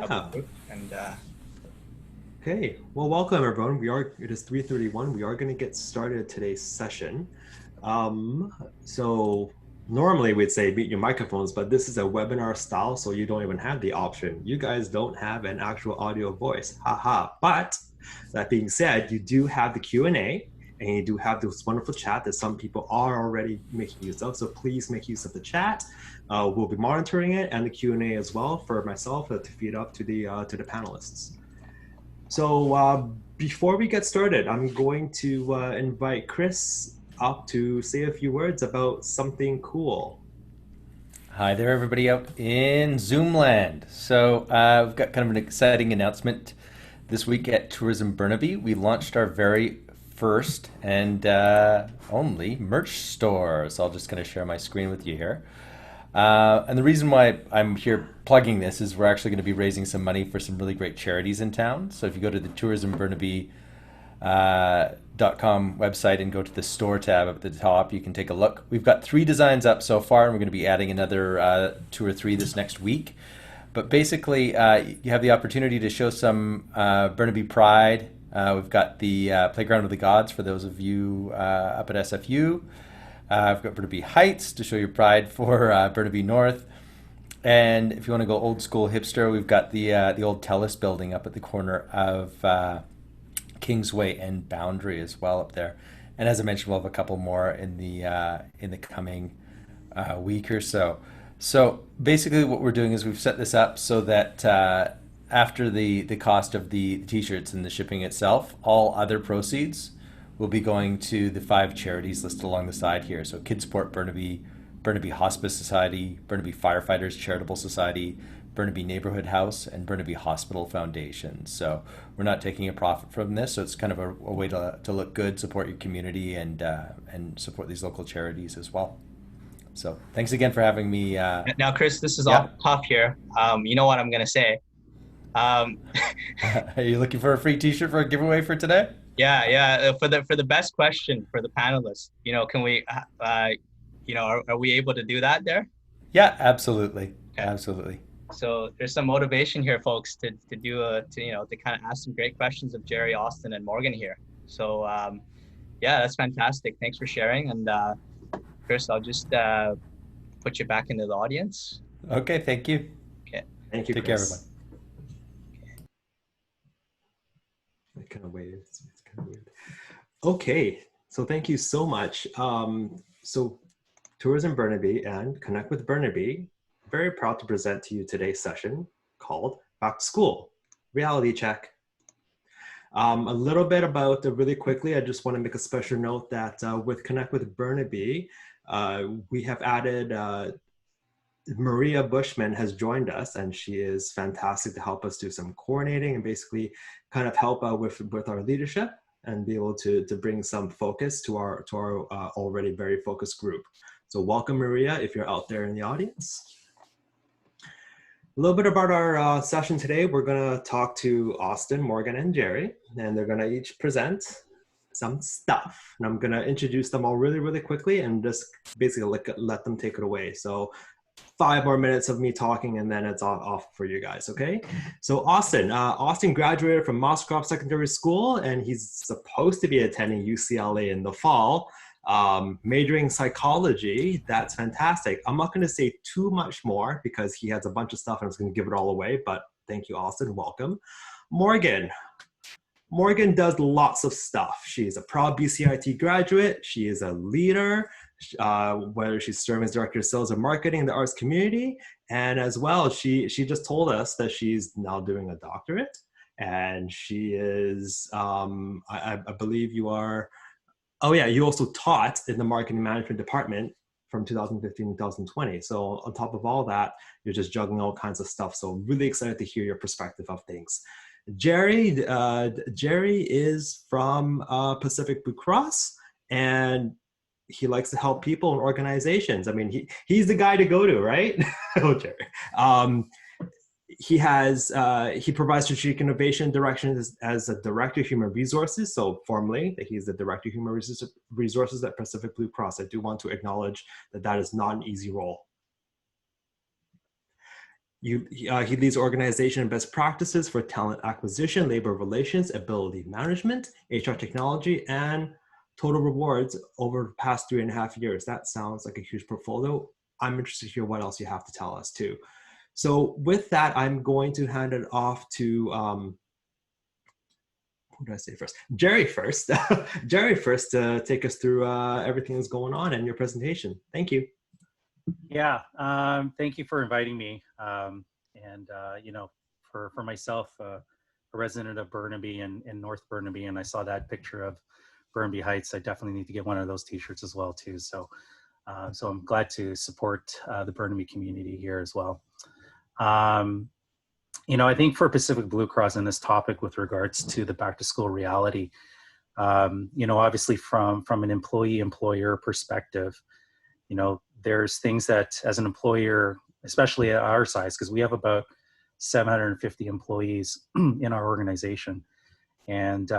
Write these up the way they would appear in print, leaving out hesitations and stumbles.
Yeah. group and Okay. Well, welcome everyone. It is 3:31. We are going to get started today's session. Um, so normally we'd say mute your microphones, but this is a webinar style, so you don't even have the option. You guys don't have an actual audio voice. Haha. But that being said, you do have the Q&A and you do have this wonderful chat that some people are already making use of. So please make use of the chat. We'll be monitoring it and the Q&A as well for myself to feed up to the panelists. So before we get started, I'm going to invite Chris up to say a few words about something cool. Hi there, everybody out in Zoomland. So we've got kind of an exciting announcement this week at Tourism Burnaby. We launched our very first and only merch store. So I'll just kind of share my screen with you here. And the reason why I'm here plugging this is we're actually going to be raising some money for some really great charities in town. So if you go to the Tourism Burnaby .com website and go to the store tab up at the top, you can take a look. We've got 3 designs up so far, and we're going to be adding another 2 or 3 this next week. But basically, you have the opportunity to show some Burnaby pride. We've got the Playground of the Gods for those of you up at SFU. I've got Burnaby Heights to show your pride for Burnaby North. And if you want to go old school hipster, we've got the old Telus building up at the corner of Kingsway and Boundary as well up there. And as I mentioned, we'll have a couple more in the coming week or so. So basically what we're doing is we've set this up so that after the cost of the t-shirts and the shipping itself, all other proceeds will be going to the 5 charities listed along the side here. So Kidsport Burnaby, Burnaby Hospice Society, Burnaby Firefighters Charitable Society, Burnaby Neighborhood House, and Burnaby Hospital Foundation. So we're not taking a profit from this, so it's kind of a way to look good, support your community, and support these local charities as well. So thanks again for having me. now Chris, this is Yeah. off tough here. You know what I'm gonna say. Um, Are you looking for a free t-shirt for a giveaway for today? yeah, for the best question for the panelists, can we are we able to do that there? Yeah, absolutely. Okay. Absolutely. So there's some motivation here, folks, to do to kind of ask some great questions of Jerry, Austin, and Morgan here. So yeah, that's fantastic. Thanks for sharing. And Chris, I'll just put you back into the audience. Okay, thank you. Okay. Thank you, Take care, Chris. everyone. Kind of weird. It's kind of weird. Okay, so thank you so much. So Tourism Burnaby and Connect with Burnaby, very proud to present to you today's session called Back to School, Reality Check. A little bit about really quickly, I just want to make a special note that with Connect with Burnaby, we have added Maria Bushman has joined us, and she is fantastic to help us do some coordinating and basically kind of help out with our leadership and be able to bring some focus to our already very focused group. So welcome, Maria, if you're out there in the audience. A little bit about our session today. We're going to talk to Austin, Morgan, and Jerry, and they're going to each present some stuff. And I'm going to introduce them all really, really quickly and just basically let them take it away. So 5 more minutes of me talking and then it's off for you guys, okay? So Austin graduated from Moscrop Secondary School and he's supposed to be attending UCLA in the fall, majoring psychology. That's fantastic. I'm not going to say too much more because he has a bunch of stuff and I was going to give it all away, but thank you, Austin. Welcome. Morgan does lots of stuff. She's a proud BCIT graduate. She is a leader, whether she's serving as director of sales and marketing in the arts community. And as well, she just told us that she's now doing a doctorate. And she is, I believe you are, oh yeah, you also taught in the marketing management department from 2015 to 2020. So on top of all that, you're just juggling all kinds of stuff. So really excited to hear your perspective of things. Jerry is from Pacific Blue Cross, and he likes to help people and organizations. I mean, he's the guy to go to, right? Oh, Jerry. He provides strategic innovation direction as a director of human resources. So formally, that he's the director of human resources at Pacific Blue Cross. I do want to acknowledge that that is not an easy role. He leads organization and best practices for talent acquisition, labor relations, ability management, HR technology, and total rewards over the past 3.5 years. That sounds like a huge portfolio. I'm interested to hear what else you have to tell us too. So with that, I'm going to hand it off to, who did I say first? Jerry first. Jerry first to take us through everything that's going on in your presentation. Thank you. Yeah, thank you for inviting me. You know, for myself, a resident of Burnaby and in North Burnaby, and I saw that picture of Burnaby Heights. I definitely need to get one of those T-shirts as well too. So, so I'm glad to support the Burnaby community here as well. You know, I think for Pacific Blue Cross in this topic with regards to the back to school reality, you know, obviously from an employee-employer perspective, you know, there's things that as an employer, especially at our size, because we have about 750 employees in our organization. And,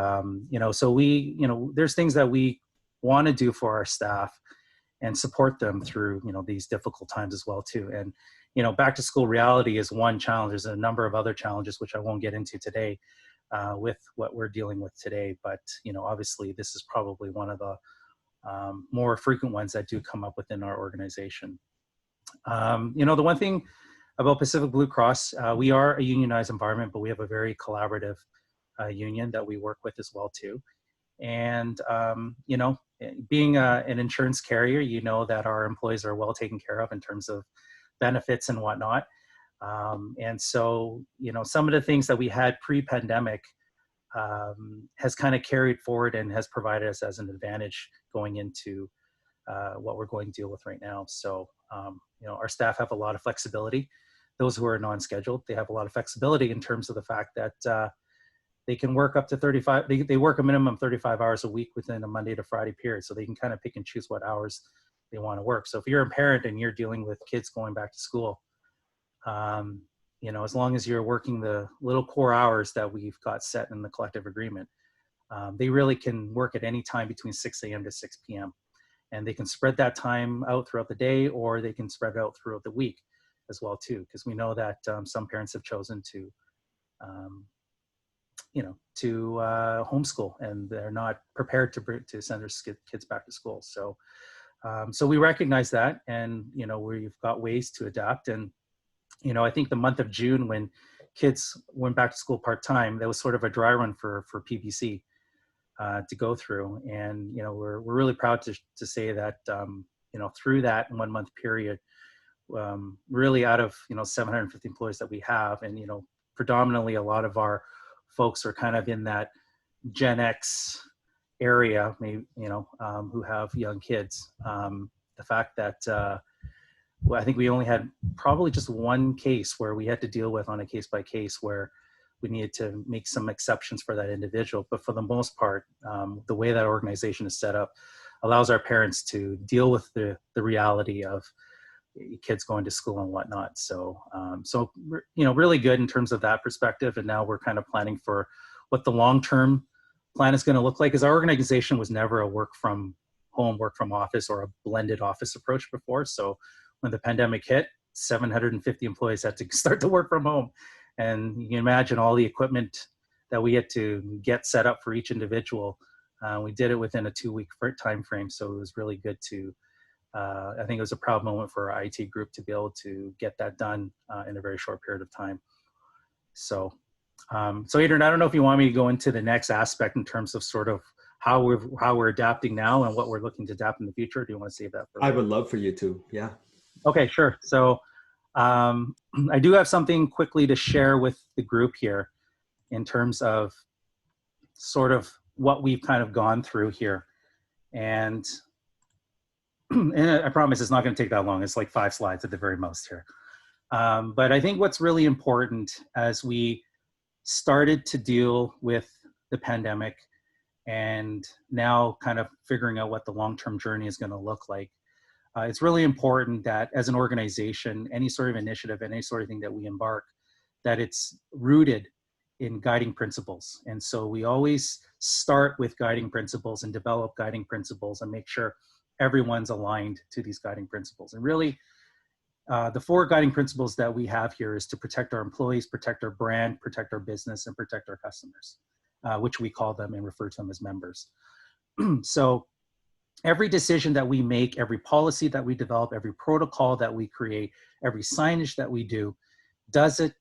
you know, so you know, there's things that we want to do for our staff and support them through, you know, these difficult times as well too. And, you know, back to school reality is one challenge. There's a number of other challenges, which I won't get into today with what we're dealing with today. But, you know, obviously this is probably one of the more frequent ones that do come up within our organization. You know, the one thing about Pacific Blue Cross, we are a unionized environment, but we have a very collaborative union that we work with as well too. And, you know, being an insurance carrier, you know that our employees are well taken care of in terms of benefits and whatnot. And so, you know, some of the things that we had pre-pandemic has kind of carried forward and has provided us as an advantage going into what we're going to deal with right now. So, you know, our staff have a lot of flexibility. Those who are non-scheduled, they have a lot of flexibility in terms of the fact that they can work up to 35, they work a minimum 35 hours a week within a Monday to Friday period. So they can kind of pick and choose what hours they want to work. So if you're a parent and you're dealing with kids going back to school, you know, as long as you're working the little core hours that we've got set in the collective agreement, they really can work at any time between 6 a.m. to 6 p.m. And they can spread that time out throughout the day, or they can spread it out throughout the week as well too, because we know that some parents have chosen to, you know, to homeschool, and they're not prepared to send their kids back to school. So, so we recognize that, and you know, we've got ways to adapt. And you know, I think the month of June, when kids went back to school part-time, that was sort of a dry run for PBC to go through. And, you know, we're really proud to say that, you know, through that 1 month period, really out of, you know, 750 employees that we have, and, you know, predominantly a lot of our folks are kind of in that Gen X area, maybe, you know, who have young kids. The fact that, well, I think we only had probably just one case where we had to deal with on a case by case where we needed to make some exceptions for that individual. But for the most part, the way that organization is set up allows our parents to deal with the reality of kids going to school and whatnot. So, so, you know, really good in terms of that perspective. And now we're kind of planning for what the long-term plan is going to look like, because our organization was never a work from home, work from office, or a blended office approach before. So when the pandemic hit, 750 employees had to start to work from home. And you can imagine all the equipment that we had to get set up for each individual. We did it within a 2-week time frame. So it was really good to, I think it was a proud moment for our IT group to be able to get that done in a very short period of time. So, so Adrian, I don't know if you want me to go into the next aspect in terms of sort of how we're adapting now and what we're looking to adapt in the future. Do you want to save that for later? I would love for you to, yeah. Okay, sure. So I do have something quickly to share with the group here in terms of sort of what we've kind of gone through here. And, and I promise it's not going to take that long. It's like 5 slides at the very most here. But I think what's really important as we started to deal with the pandemic and now kind of figuring out what the long-term journey is going to look like, it's really important that as an organization, any sort of initiative, any sort of thing that we embark, that it's rooted in guiding principles. And so we always start with guiding principles and develop guiding principles and make sure everyone's aligned to these guiding principles. And really, the 4 guiding principles that we have here is to protect our employees, protect our brand, protect our business, and protect our customers, which we call them and refer to them as members. So every decision that we make, every policy that we develop, every protocol that we create, every signage that we do, does it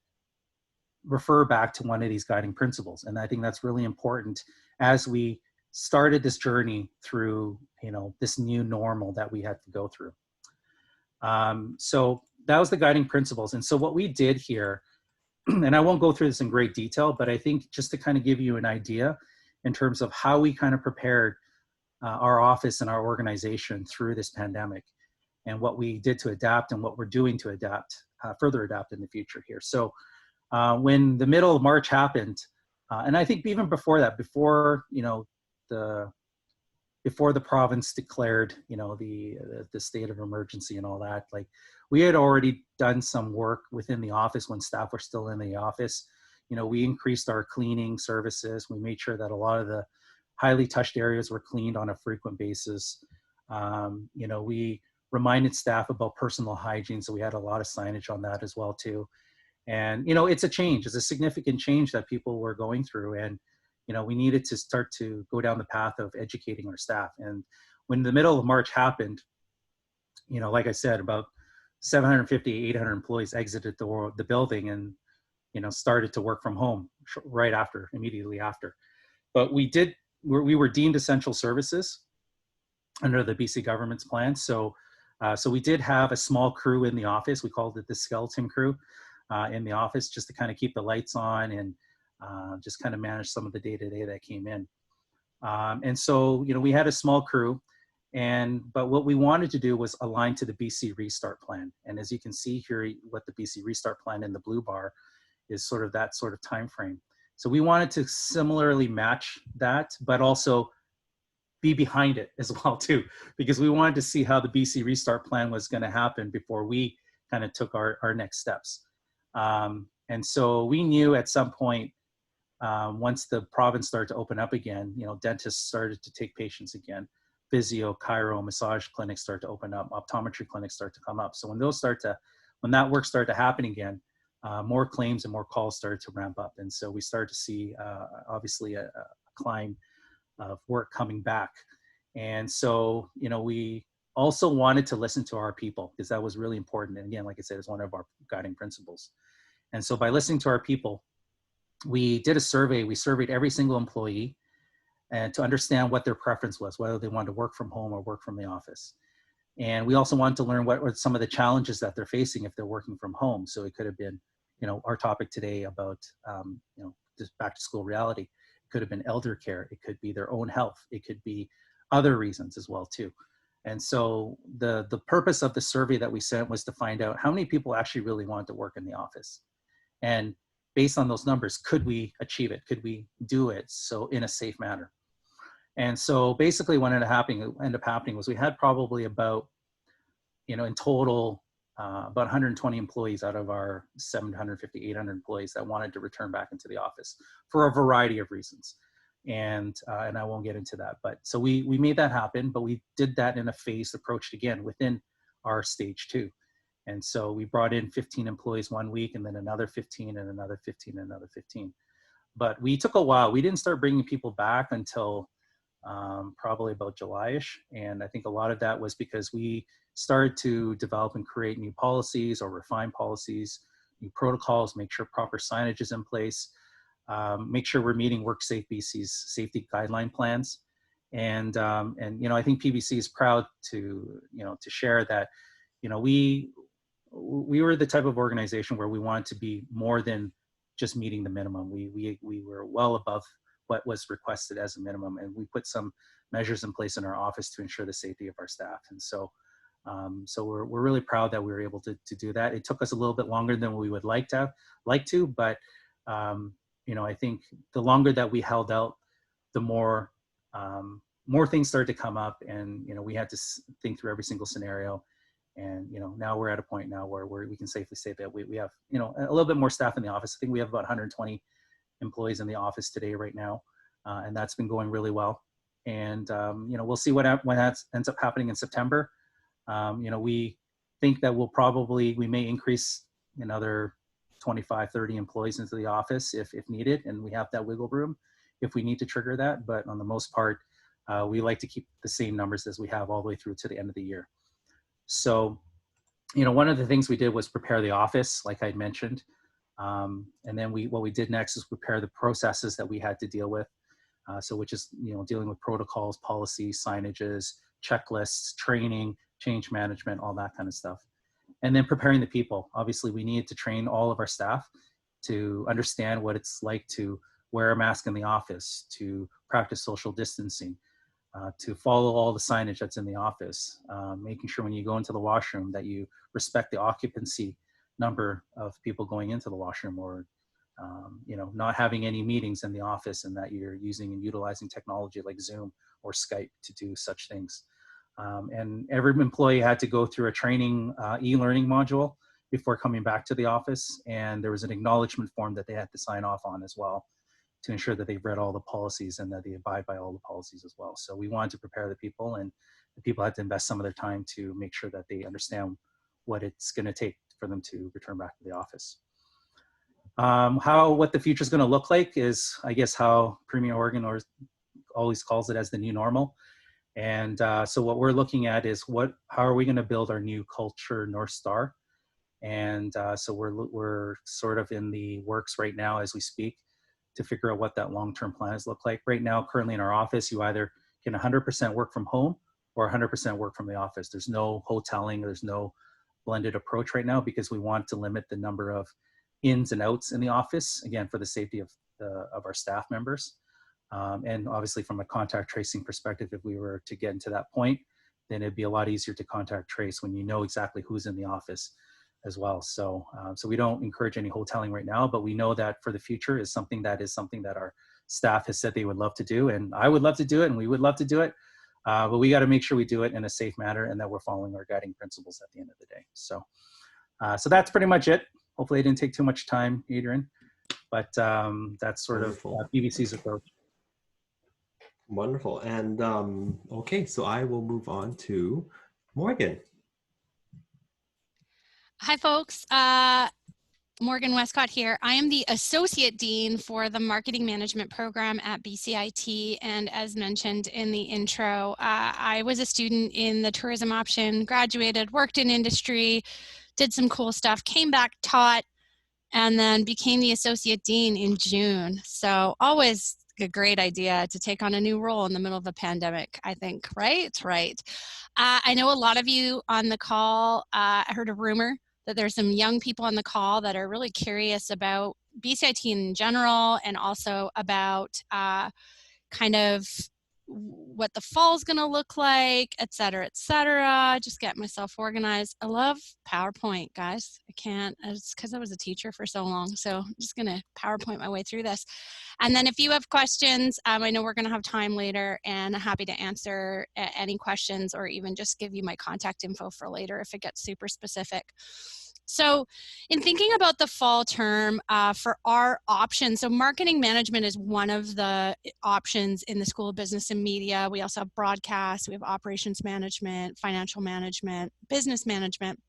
refer back to one of these guiding principles? And I think that's really important as we started this journey through, this new normal that we had to go through. So that was the guiding principles. And so what we did here, and I won't go through this in great detail, but I think just to kind of give you an idea in terms of how we kind of prepared our office and our organization through this pandemic, and what we did to adapt and what we're doing to adapt, further adapt in the future here. So when the middle of March happened, and I think even before that, before the province declared, the state of emergency and all that, like we had already done some work within the office when staff were still in the office. We increased our cleaning services. We made sure that a lot of the highly touched areas were cleaned on a frequent basis. We reminded staff about personal hygiene, so we had a lot of signage on that as well too. And it's a change. It's a significant change that people were going through, and we needed to start to go down the path of educating our staff. And when the middle of March happened, like I said, about 750, 800 employees exited the building and started to work from home right after, immediately after. But we were deemed essential services under the BC government's plan. So we did have a small crew in the office. We called it the skeleton crew in the office, just to kind of keep the lights on and just kind of manage some of the day-to-day that came in. And so, we had a small crew, but what we wanted to do was align to the BC Restart Plan. And as you can see here, what the BC Restart Plan in the blue bar is sort of that sort of time frame. So we wanted to similarly match that, but also be behind it as well too, because we wanted to see how the BC Restart Plan was going to happen before we kind of took our next steps. And so we knew at some point, once the province started to open up again, dentists started to take patients again, physio, chiro, massage clinics start to open up, optometry clinics start to come up. So when that work started to happen again, more claims and more calls started to ramp up. And so we started to see, obviously, a climb of work coming back. And so, we also wanted to listen to our people, because that was really important. And again, like I said, it's one of our guiding principles. And so by listening to our people, we did a survey. We surveyed every single employee and to understand what their preference was, whether they wanted to work from home or work from the office. And we also wanted to learn what were some of the challenges that they're facing if they're working from home. So it could have been, our topic today about, just back to school reality. It could have been elder care. It could be their own health. It could be other reasons as well too. And so the purpose of the survey that we sent was to find out how many people actually really wanted to work in the office. And based on those numbers, could we achieve it? Could we do it so in a safe manner? And so basically what ended up happening was we had probably about, in total, about 120 employees out of our 750, 800 employees that wanted to return back into the office for a variety of reasons. And I won't get into that. But so we made that happen, but we did that in a phased approach again within our stage 2. And so we brought in 15 employees one week, and then another 15 and another 15 and another 15. But we took a while. We didn't start bringing people back until probably about July-ish. And I think a lot of that was because we started to develop and create new policies or refine policies, new protocols, make sure proper signage is in place, make sure we're meeting WorkSafe BC's safety guideline plans. And I think PBC is proud to share that, we were the type of organization where we wanted to be more than just meeting the minimum. We were well above what was requested as a minimum, and we put some measures in place in our office to ensure the safety of our staff. And so we're really proud that we were able to do that. It took us a little bit longer than we would like to, but I think the longer that we held out, the more things started to come up, and we had to think through every single scenario. And now we're at a point now where we can safely say that we have a little bit more staff in the office. I think we have about 120 employees in the office today right now, and that's been going really well. And we'll see what ends up happening in September. We think that we may increase another 25, 30 employees into the office if needed, and we have that wiggle room if we need to trigger that. But on the most part, we like to keep the same numbers as we have all the way through to the end of the year. So, one of the things we did was prepare the office, like I mentioned. And then what we did next is prepare the processes that we had to deal with. So which is, dealing with protocols, policies, signages, checklists, training, change management, all that kind of stuff. And then preparing the people. Obviously, we needed to train all of our staff to understand what it's like to wear a mask in the office, to practice social distancing, to follow all the signage that's in the office, making sure when you go into the washroom that you respect the occupancy number of people going into the washroom, or not having any meetings in the office, and that you're using and utilizing technology like Zoom or Skype to do such things. And every employee had to go through a training e-learning module before coming back to the office. And there was an acknowledgement form that they had to sign off on as well, to ensure that they've read all the policies and that they abide by all the policies as well. So we wanted to prepare the people, and the people had to invest some of their time to make sure that they understand what it's going to take for them to return back to the office. What the future is going to look like is, I guess, how Premier Oregon always calls it as the new normal. And so what we're looking at is how are we going to build our new culture North Star? And so we're sort of in the works right now as we speak to figure out what that long-term plans look like. Right now, currently in our office, you either can 100% work from home or 100% work from the office. There's no hoteling, there's no blended approach right now, because we want to limit the number of ins and outs in the office, again, for the safety of our staff members. And obviously from a contact tracing perspective, if we were to get into that point, then it'd be a lot easier to contact trace when you know exactly who's in the office as well. So we don't encourage any hoteling right now, but we know that for the future is something that our staff has said they would love to do, and I would love to do it, and we would love to do it. But we got to make sure we do it in a safe manner and that we're following our guiding principles at the end of the day. So that's pretty much it. Hopefully I didn't take too much time, Adrian, but that's sort of BBC's approach. Wonderful. And okay, so I will move on to Morgan. Hi, folks. Morgan Westcott here. I am the Associate Dean for the Marketing Management Program at BCIT. And as mentioned in the intro, I was a student in the tourism option, graduated, worked in industry, did some cool stuff, came back, taught, and then became the Associate Dean in June. So always a great idea to take on a new role in the middle of a pandemic, I think, right? Right. I know a lot of you on the call, I heard a rumor that there's some young people on the call that are really curious about BCIT in general, and also about kind of what the fall is going to look like, et cetera, et cetera. Just get myself organized. I love PowerPoint, guys. I can't, it's because I was a teacher for so long. So I'm just going to PowerPoint my way through this. And then if you have questions, I know we're going to have time later, and I'm happy to answer any questions, or even just give you my contact info for later if it gets super specific. So in thinking about the fall term for our options, so marketing management is one of the options in the School of Business and Media. We also have broadcast, we have operations management, financial management, business management.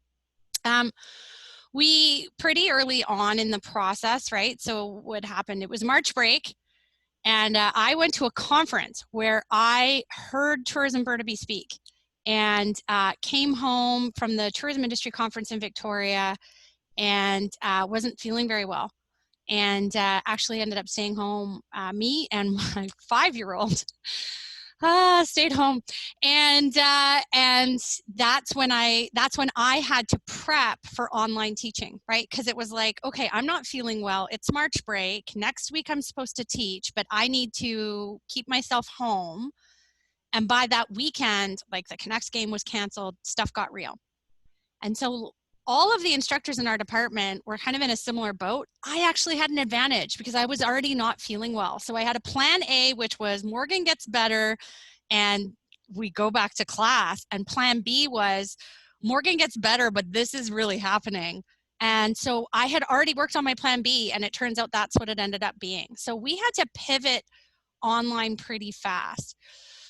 We pretty early on in the process, right? So what happened, it was March break, and I went to a conference where I heard Tourism Burnaby speak, and came home from the tourism industry conference in Victoria, and wasn't feeling very well, and actually ended up staying home. Me and my 5-year-old stayed home, and that's when I had to prep for online teaching, right? Because it was like, okay, I'm not feeling well. It's March break. Next week I'm supposed to teach, but I need to keep myself home. And by that weekend, like the Connect game was canceled, stuff got real. And so all of the instructors in our department were kind of in a similar boat. I actually had an advantage because I was already not feeling well. So I had a plan A, which was Morgan gets better and we go back to class. And plan B was Morgan gets better, but this is really happening. And so I had already worked on my plan B, and it turns out that's what it ended up being. So we had to pivot online pretty fast.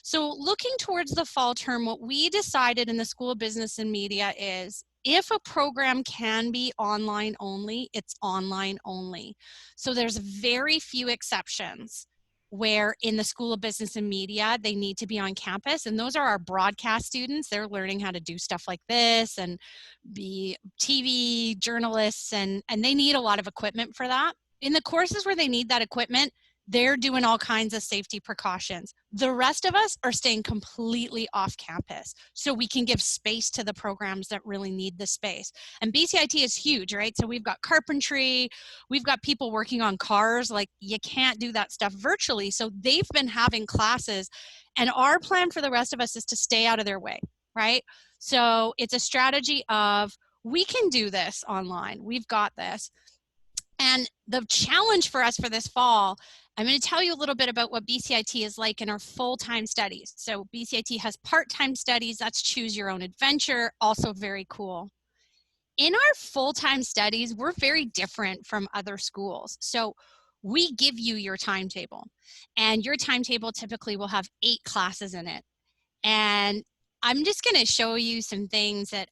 So looking towards the fall term, what we decided in the School of Business and Media is if a program can be online only, it's online only. So there's very few exceptions where in the School of Business and Media, they need to be on campus. And those are our broadcast students. They're learning how to do stuff like this and be TV journalists, and they need a lot of equipment for that. In the courses where they need that equipment, they're doing all kinds of safety precautions. The rest of us are staying completely off campus so we can give space to the programs that really need the space. And BCIT is huge, right? So we've got carpentry, we've got people working on cars. Like, you can't do that stuff virtually. So they've been having classes, and our plan for the rest of us is to stay out of their way, right? So it's a strategy of, we can do this online. We've got this. And the challenge for us for this fall, I'm going to tell you a little bit about what BCIT is like in our full-time studies. So BCIT has part-time studies. That's choose your own adventure. Also very cool. In our full-time studies, we're very different from other schools. So we give you your timetable, and your timetable typically will have 8 classes in it. And I'm just going to show you some things that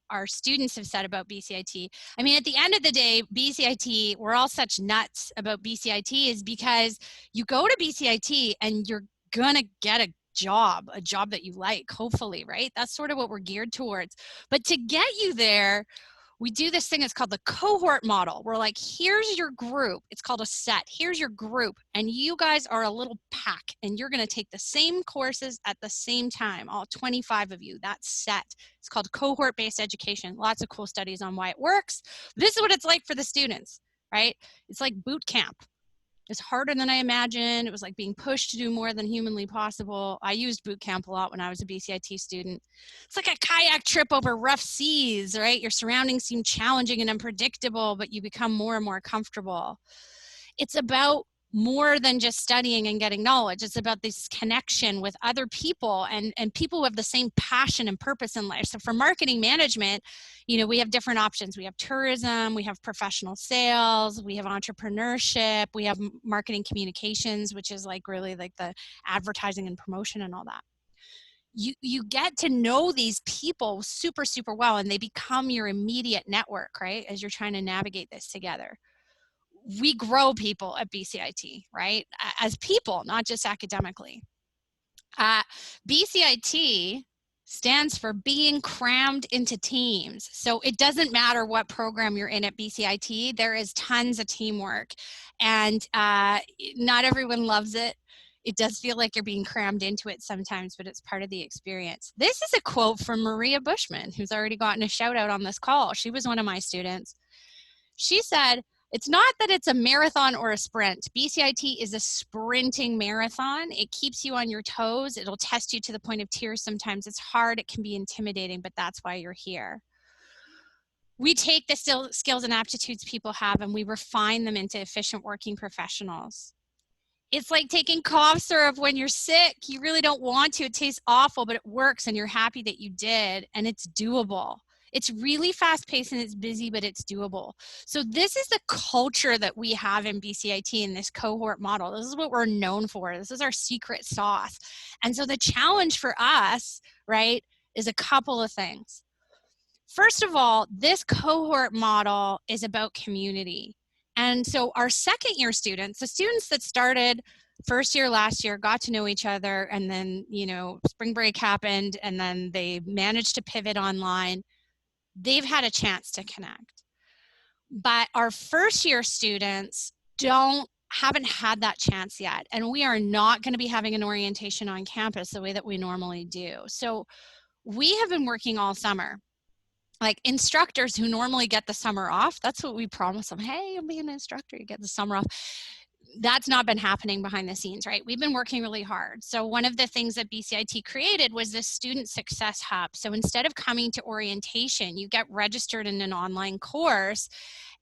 our students have said about BCIT. I mean, at the end of the day, BCIT, we're all such nuts about BCIT, is because you go to BCIT and you're going to get a job that you like, hopefully, right? That's sort of what we're geared towards. But to get you there, we do this thing, it's called the cohort model. We're like, here's your group. It's called a set. Here's your group. And you guys are a little pack, and you're going to take the same courses at the same time, all 25 of you. That's set. It's called cohort-based education. Lots of cool studies on why it works. This is what it's like for the students, right? It's like boot camp. It's harder than I imagined. It was like being pushed to do more than humanly possible. I used boot camp a lot when I was a BCIT student. It's like a kayak trip over rough seas, right? Your surroundings seem challenging and unpredictable, but you become more and more comfortable. It's about more than just studying and getting knowledge. It's about this connection with other people and people who have the same passion and purpose in life. So for marketing management, you know, we have different options. We have tourism, we have professional sales, we have entrepreneurship, we have marketing communications, which is like really like the advertising and promotion and all that. You get to know these people super, super well, and they become your immediate network, right? As you're trying to navigate this together. We grow people at BCIT, right? As people, not just academically. BCIT stands for being crammed into teams. So it doesn't matter what program you're in at BCIT, there is tons of teamwork, and not everyone loves it. It does feel like you're being crammed into it sometimes, but it's part of the experience. This is a quote from Maria Bushman, who's already gotten a shout out on this call. She was one of my students. She said, "It's not that it's a marathon or a sprint. BCIT is a sprinting marathon. It keeps you on your toes. It'll test you to the point of tears sometimes. It's hard. It can be intimidating, but that's why you're here." We take the skills and aptitudes people have, and we refine them into efficient working professionals. It's like taking cough syrup when you're sick. You really don't want to. It tastes awful, but it works, and you're happy that you did, and it's doable. It's really fast-paced and it's busy, but it's doable. So this is the culture that we have in BCIT in this cohort model. This is what we're known for. This is our secret sauce. And so the challenge for us, right, is a couple of things. First of all, this cohort model is about community. And so our second year students, the students that started first year last year, got to know each other, and then, you know, spring break happened, and then they managed to pivot online. They've had a chance to connect. But our first year students haven't had that chance yet. And we are not going to be having an orientation on campus the way that we normally do. So we have been working all summer. Like instructors who normally get the summer off, that's what we promise them. Hey, I'm being an instructor, you get the summer off. That's not been happening behind the scenes, right? We've been working really hard. So one of the things that BCIT created was this student success hub. So instead of coming to orientation, you get registered in an online course,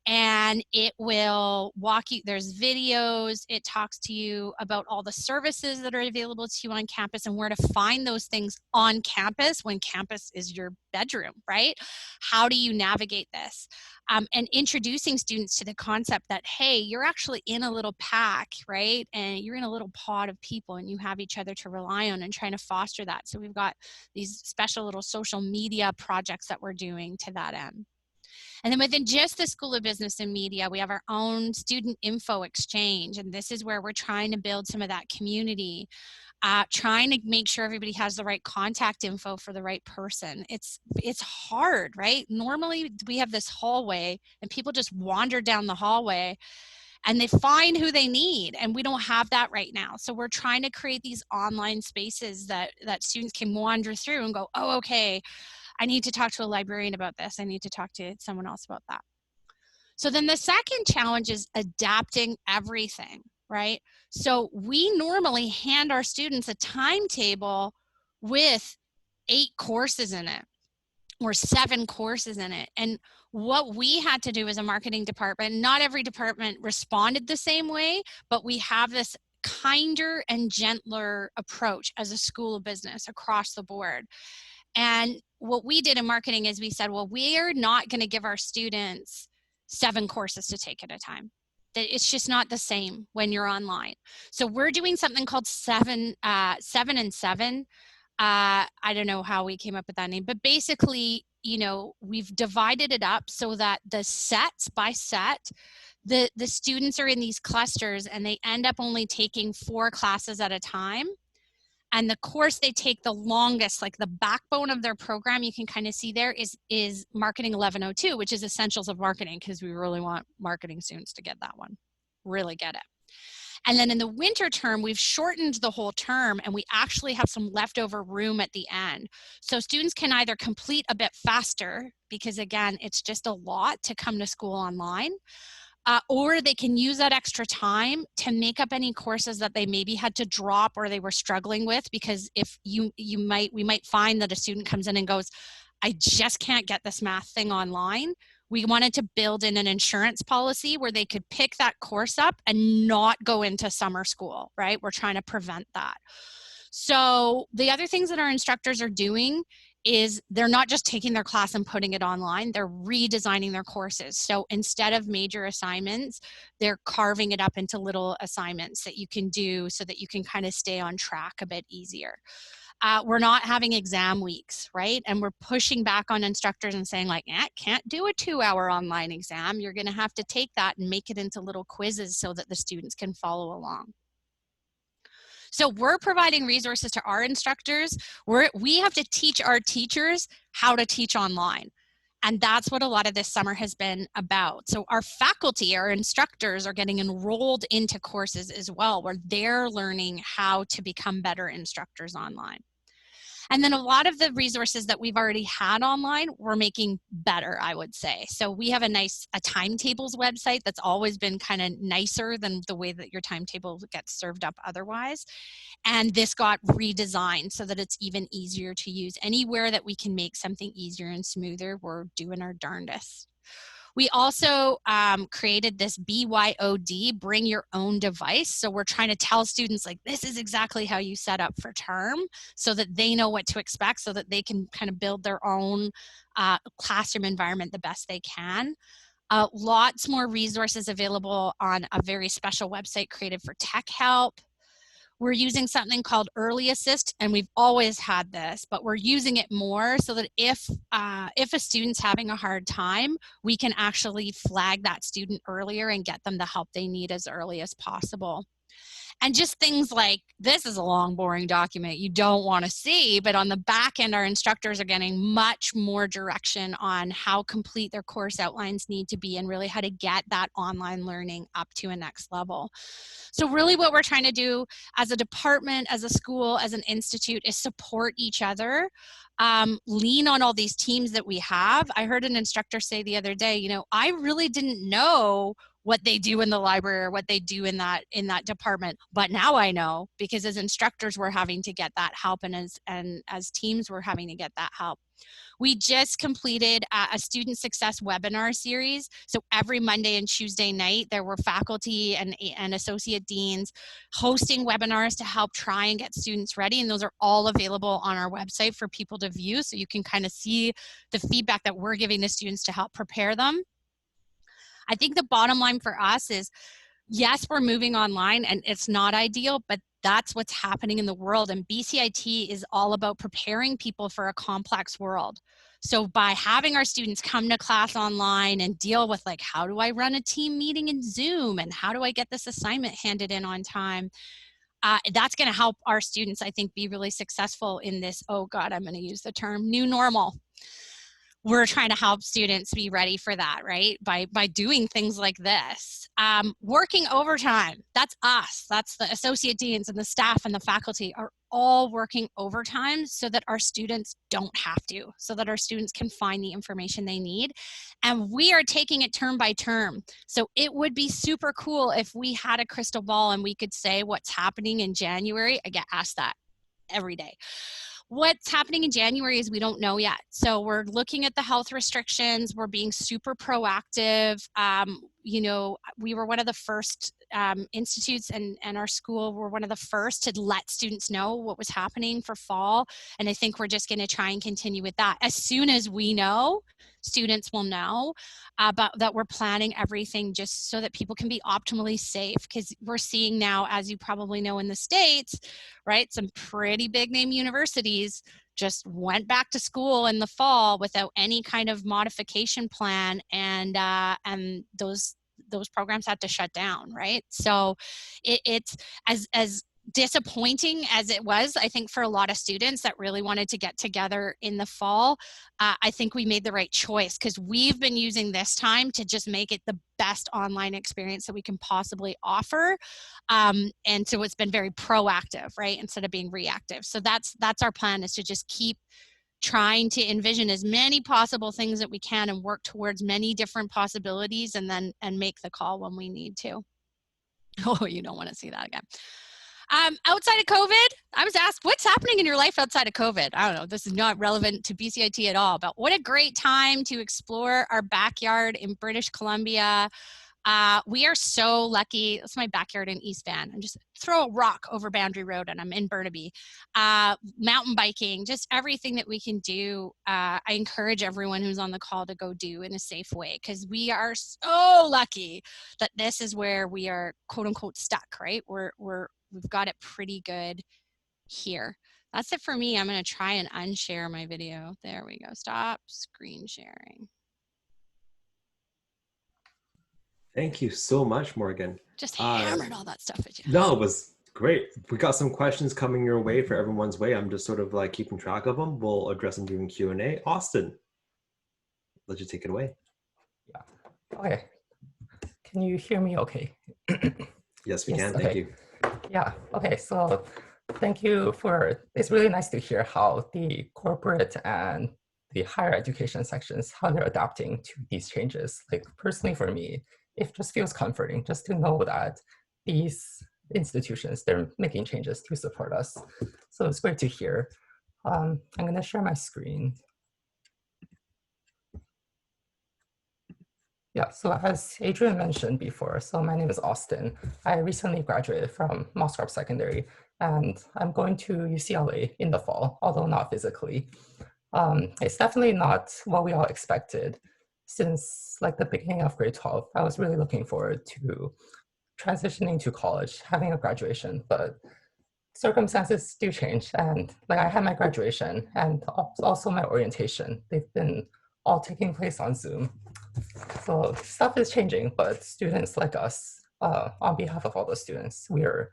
and it will walk you, there's videos, it talks to you about all the services that are available to you on campus and where to find those things on campus when campus is your bedroom, right? How do you navigate this? And introducing students to the concept that, hey, you're actually in a little pack, right? And you're in a little pod of people and you have each other to rely on, and trying to foster that. So we've got these special little social media projects that we're doing to that end. And then within just the School of Business and Media, we have our own student info exchange. And this is where we're trying to build some of that community, trying to make sure everybody has the right contact info for the right person. It's hard, right? Normally we have this hallway and people just wander down the hallway and they find who they need, and we don't have that right now. So we're trying to create these online spaces that students can wander through and go, oh, okay, I need to talk to a librarian about this. I need to talk to someone else about that. So then the second challenge is adapting everything, right? So we normally hand our students a timetable with 8 courses in it or 7 courses in it. And what we had to do as a marketing department, not every department responded the same way, but we have this kinder and gentler approach as a School of Business across the board. And what we did in marketing is we said, well, we're not going to give our students 7 courses to take at a time. It's just not the same when you're online. So we're doing something called 7 and 7. I don't know how we came up with that name, but basically, you know, we've divided it up so that the sets by set, the students are in these clusters and they end up only taking 4 classes at a time. And the course they take the longest, like the backbone of their program, you can kind of see there is Marketing 1102, which is Essentials of Marketing, because we really want marketing students to get that one, really get it. And then in the winter term, we've shortened the whole term and we actually have some leftover room at the end. So students can either complete a bit faster, because again, it's just a lot to come to school online, or they can use that extra time to make up any courses that they maybe had to drop or they were struggling with. Because if we might find that a student comes in and goes, I just can't get this math thing online. We wanted to build in an insurance policy where they could pick that course up and not go into summer school, right? We're trying to prevent that. So the other things that our instructors are doing is they're not just taking their class and putting it online, they're redesigning their courses. So instead of major assignments, they're carving it up into little assignments that you can do so that you can kind of stay on track a bit easier. We're not having exam weeks, right? And we're pushing back on instructors and saying like, can't do a 2-hour online exam. You're gonna have to take that and make it into little quizzes so that the students can follow along. So we're providing resources to our instructors. We have to teach our teachers how to teach online. And that's what a lot of this summer has been about. So our faculty, our instructors are getting enrolled into courses as well, where they're learning how to become better instructors online. And then a lot of the resources that we've already had online, we're making better, I would say. So we have a Timetables website that's always been kind of nicer than the way that your timetable gets served up otherwise. And this got redesigned so that it's even easier to use. Anywhere that we can make something easier and smoother, we're doing our darndest. We also created this BYOD, bring your own device. So we're trying to tell students like, this is exactly how you set up for term so that they know what to expect so that they can kind of build their own classroom environment the best they can. Lots more resources available on a very special website created for tech help. We're using something called Early Assist, and we've always had this, but we're using it more so that if a student's having a hard time, we can actually flag that student earlier and get them the help they need as early as possible. And just things like, this is a long, boring document you don't want to see, but on the back end, our instructors are getting much more direction on how complete their course outlines need to be and really how to get that online learning up to a next level. So really what we're trying to do as a department, as a school, as an institute is support each other, lean on all these teams that we have. I heard an instructor say the other day, you know, I really didn't know what they do in the library or what they do in that department. But now I know, because as instructors we're having to get that help, and as teams we're having to get that help. We just completed a student success webinar series. So every Monday and Tuesday night, there were faculty and associate deans hosting webinars to help try and get students ready. And those are all available on our website for people to view. So you can kind of see the feedback that we're giving the students to help prepare them. I think the bottom line for us is, yes, we're moving online and it's not ideal, but that's what's happening in the world. And BCIT is all about preparing people for a complex world. So by having our students come to class online and deal with, like, how do I run a team meeting in Zoom, and how do I get this assignment handed in on time, that's going to help our students, I think, be really successful in this, oh God, I'm going to use the term new normal. We're trying to help students be ready for that, right? By doing things like this. Working overtime, that's us. That's the associate deans and the staff and the faculty are all working overtime so that our students don't have to, so that our students can find the information they need. And we are taking it term by term. So it would be super cool if we had a crystal ball and we could say what's happening in January. I get asked that every day. What's happening in January is we don't know yet. So we're looking at the health restrictions. We're being super proactive. You know, we were one of the first institutes, and our school were one of the first to let students know what was happening for fall. And I think we're just going to try and continue with that. As soon as we know, students will know about that we're planning everything just so that people can be optimally safe, because we're seeing now, as you probably know in the States, right, some pretty big name universities just went back to school in the fall without any kind of modification plan, and those programs had to shut down, right? So it's as disappointing as it was, I think, for a lot of students that really wanted to get together in the fall. I think we made the right choice, because we've been using this time to just make it the best online experience that we can possibly offer. And so it's been very proactive, right, instead of being reactive. So that's our plan, is to just keep trying to envision as many possible things that we can and work towards many different possibilities, and make the call when we need to. Oh, you don't want to see that again. Outside of COVID, I was asked, what's happening in your life outside of COVID? I don't know, this is not relevant to BCIT at all, but what a great time to explore our backyard in British Columbia. We are so lucky. That's my backyard in East Van. I'm just throw a rock over Boundary Road and I'm in Burnaby. Mountain biking, just everything that we can do. I encourage everyone who's on the call to go do in a safe way, because we are so lucky that this is where we are, quote unquote, stuck, right? We've got it pretty good here. That's it for me. I'm going to try and unshare my video. There we go. Stop screen sharing. Thank you so much, Morgan. Just hammered all that stuff at you. No, it was great. We got some questions coming your way for everyone's way. I'm just sort of like keeping track of them. We'll address them during Q&A. Austin, let you take it away. Yeah. Okay. Can you hear me okay? Yes, we Yes, can. Thank you. Yeah. Okay. So thank you it's really nice to hear how the corporate and the higher education sections, how they're adapting to these changes. Like, personally for me, it just feels comforting just to know that these institutions, they're making changes to support us. So it's great to hear. I'm going to share my screen. Yeah, so as Adrian mentioned before, so my name is Austin. I recently graduated from Mosscrop Secondary, and I'm going to UCLA in the fall, although not physically. It's definitely not what we all expected. Since like the beginning of grade 12, I was really looking forward to transitioning to college, having a graduation, but circumstances do change. And like, I had my graduation and also my orientation. They've been all taking place on Zoom. So stuff is changing, but students like us, on behalf of all the students, we're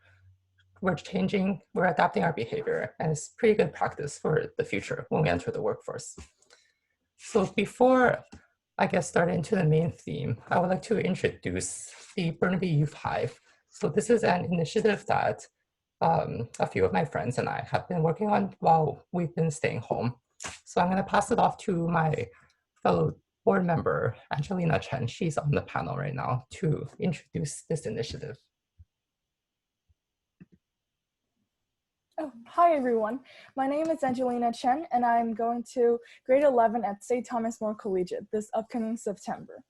changing, we're adapting our behavior, and it's pretty good practice for the future when we enter the workforce. So before I get started into the main theme, I would like to introduce the Burnaby Youth Hive. So this is an initiative that a few of my friends and I have been working on while we've been staying home. So I'm going to pass it off to my fellow board member, Angelina Chen. She's on the panel right now to introduce this initiative. Oh, hi everyone. My name is Angelina Chen and I'm going to grade 11 at St. Thomas More Collegiate this upcoming September.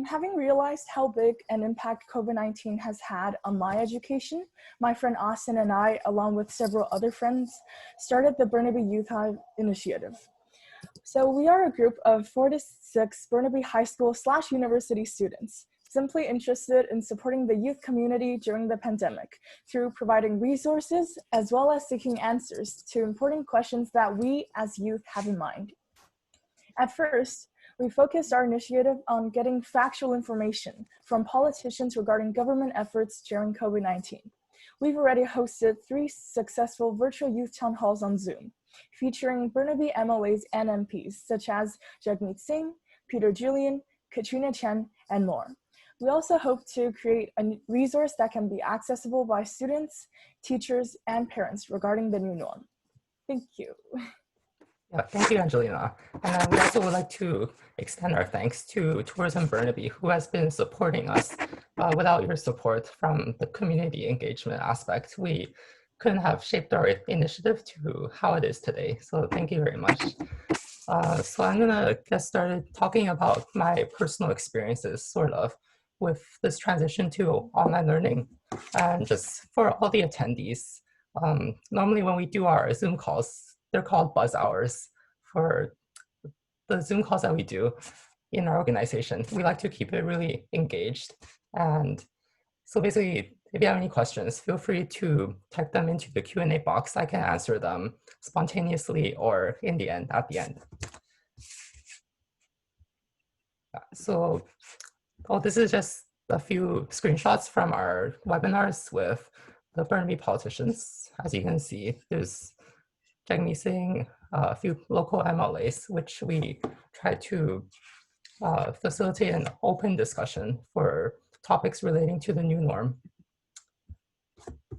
Having realized how big an impact COVID-19 has had on my education, my friend Austin and I, along with several other friends, started the Burnaby Youth Hive Initiative. So we are a group of 4 to 6 Burnaby High School/university students, simply interested in supporting the youth community during the pandemic through providing resources as well as seeking answers to important questions that we as youth have in mind. At first, we focused our initiative on getting factual information from politicians regarding government efforts during COVID-19. We've already hosted 3 successful virtual youth town halls on Zoom, featuring Burnaby MLAs and MPs such as Jagmeet Singh, Peter Julian, Katrina Chen, and more. We also hope to create a resource that can be accessible by students, teachers, and parents regarding the new norm. Thank you. Yeah, thank you, Angelina. And we also would like to extend our thanks to Tourism Burnaby, who has been supporting us. Without your support from the community engagement aspect, we couldn't have shaped our initiative to how it is today. So thank you very much. So I'm gonna get started talking about my personal experiences, sort of, with this transition to online learning. And just for all the attendees, normally when we do our Zoom calls, they're called buzz hours for the Zoom calls that we do in our organization. We like to keep it really engaged. And so basically, if you have any questions, feel free to type them into the Q&A box. I can answer them spontaneously or at the end. So, this is just a few screenshots from our webinars with the Burnaby politicians. As you can see, there's Jagmeet Singh, a few local MLAs, which we try to facilitate an open discussion for topics relating to the new norm.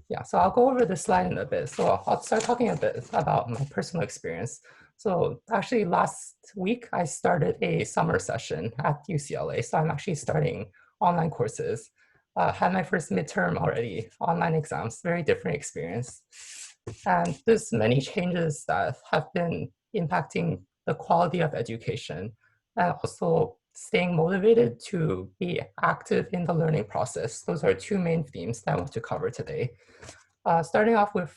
Yeah, so I'll go over this slide in a bit. So I'll start talking a bit about my personal experience. So actually last week, I started a summer session at UCLA. So I'm actually starting online courses. Had my first midterm already, online exams, very different experience. And there's many changes that have been impacting the quality of education and also staying motivated to be active in the learning process. Those are 2 main themes that I want to cover today. Starting off with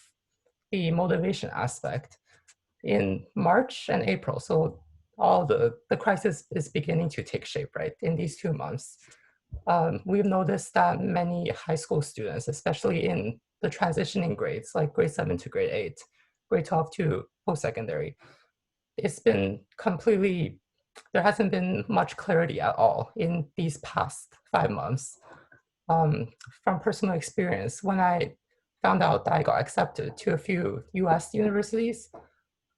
the motivation aspect. In March and April, so all the crisis is beginning to take shape, right, in these 2 months. We've noticed that many high school students, especially in the transitioning grades, like grade 7 to grade 8, grade 12 to post-secondary, it's been completely, there hasn't been much clarity at all in these past 5 months. From personal experience, when I found out that I got accepted to a few US universities,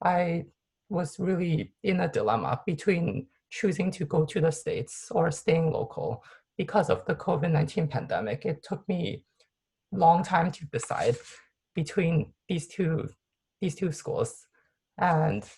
I was really in a dilemma between choosing to go to the States or staying local because of the COVID-19 pandemic. It took me a long time to decide between these two schools. And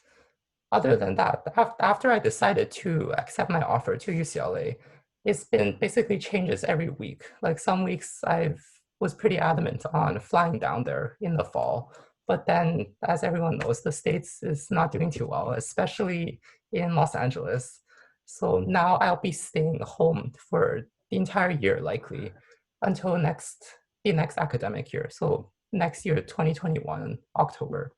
other than that, after I decided to accept my offer to UCLA, it's been basically changes every week. Like some weeks I was pretty adamant on flying down there in the fall. But then, as everyone knows, the States is not doing too well, especially in Los Angeles. So now I'll be staying home for the entire year, likely, until the next academic year. So next year, 2021, October,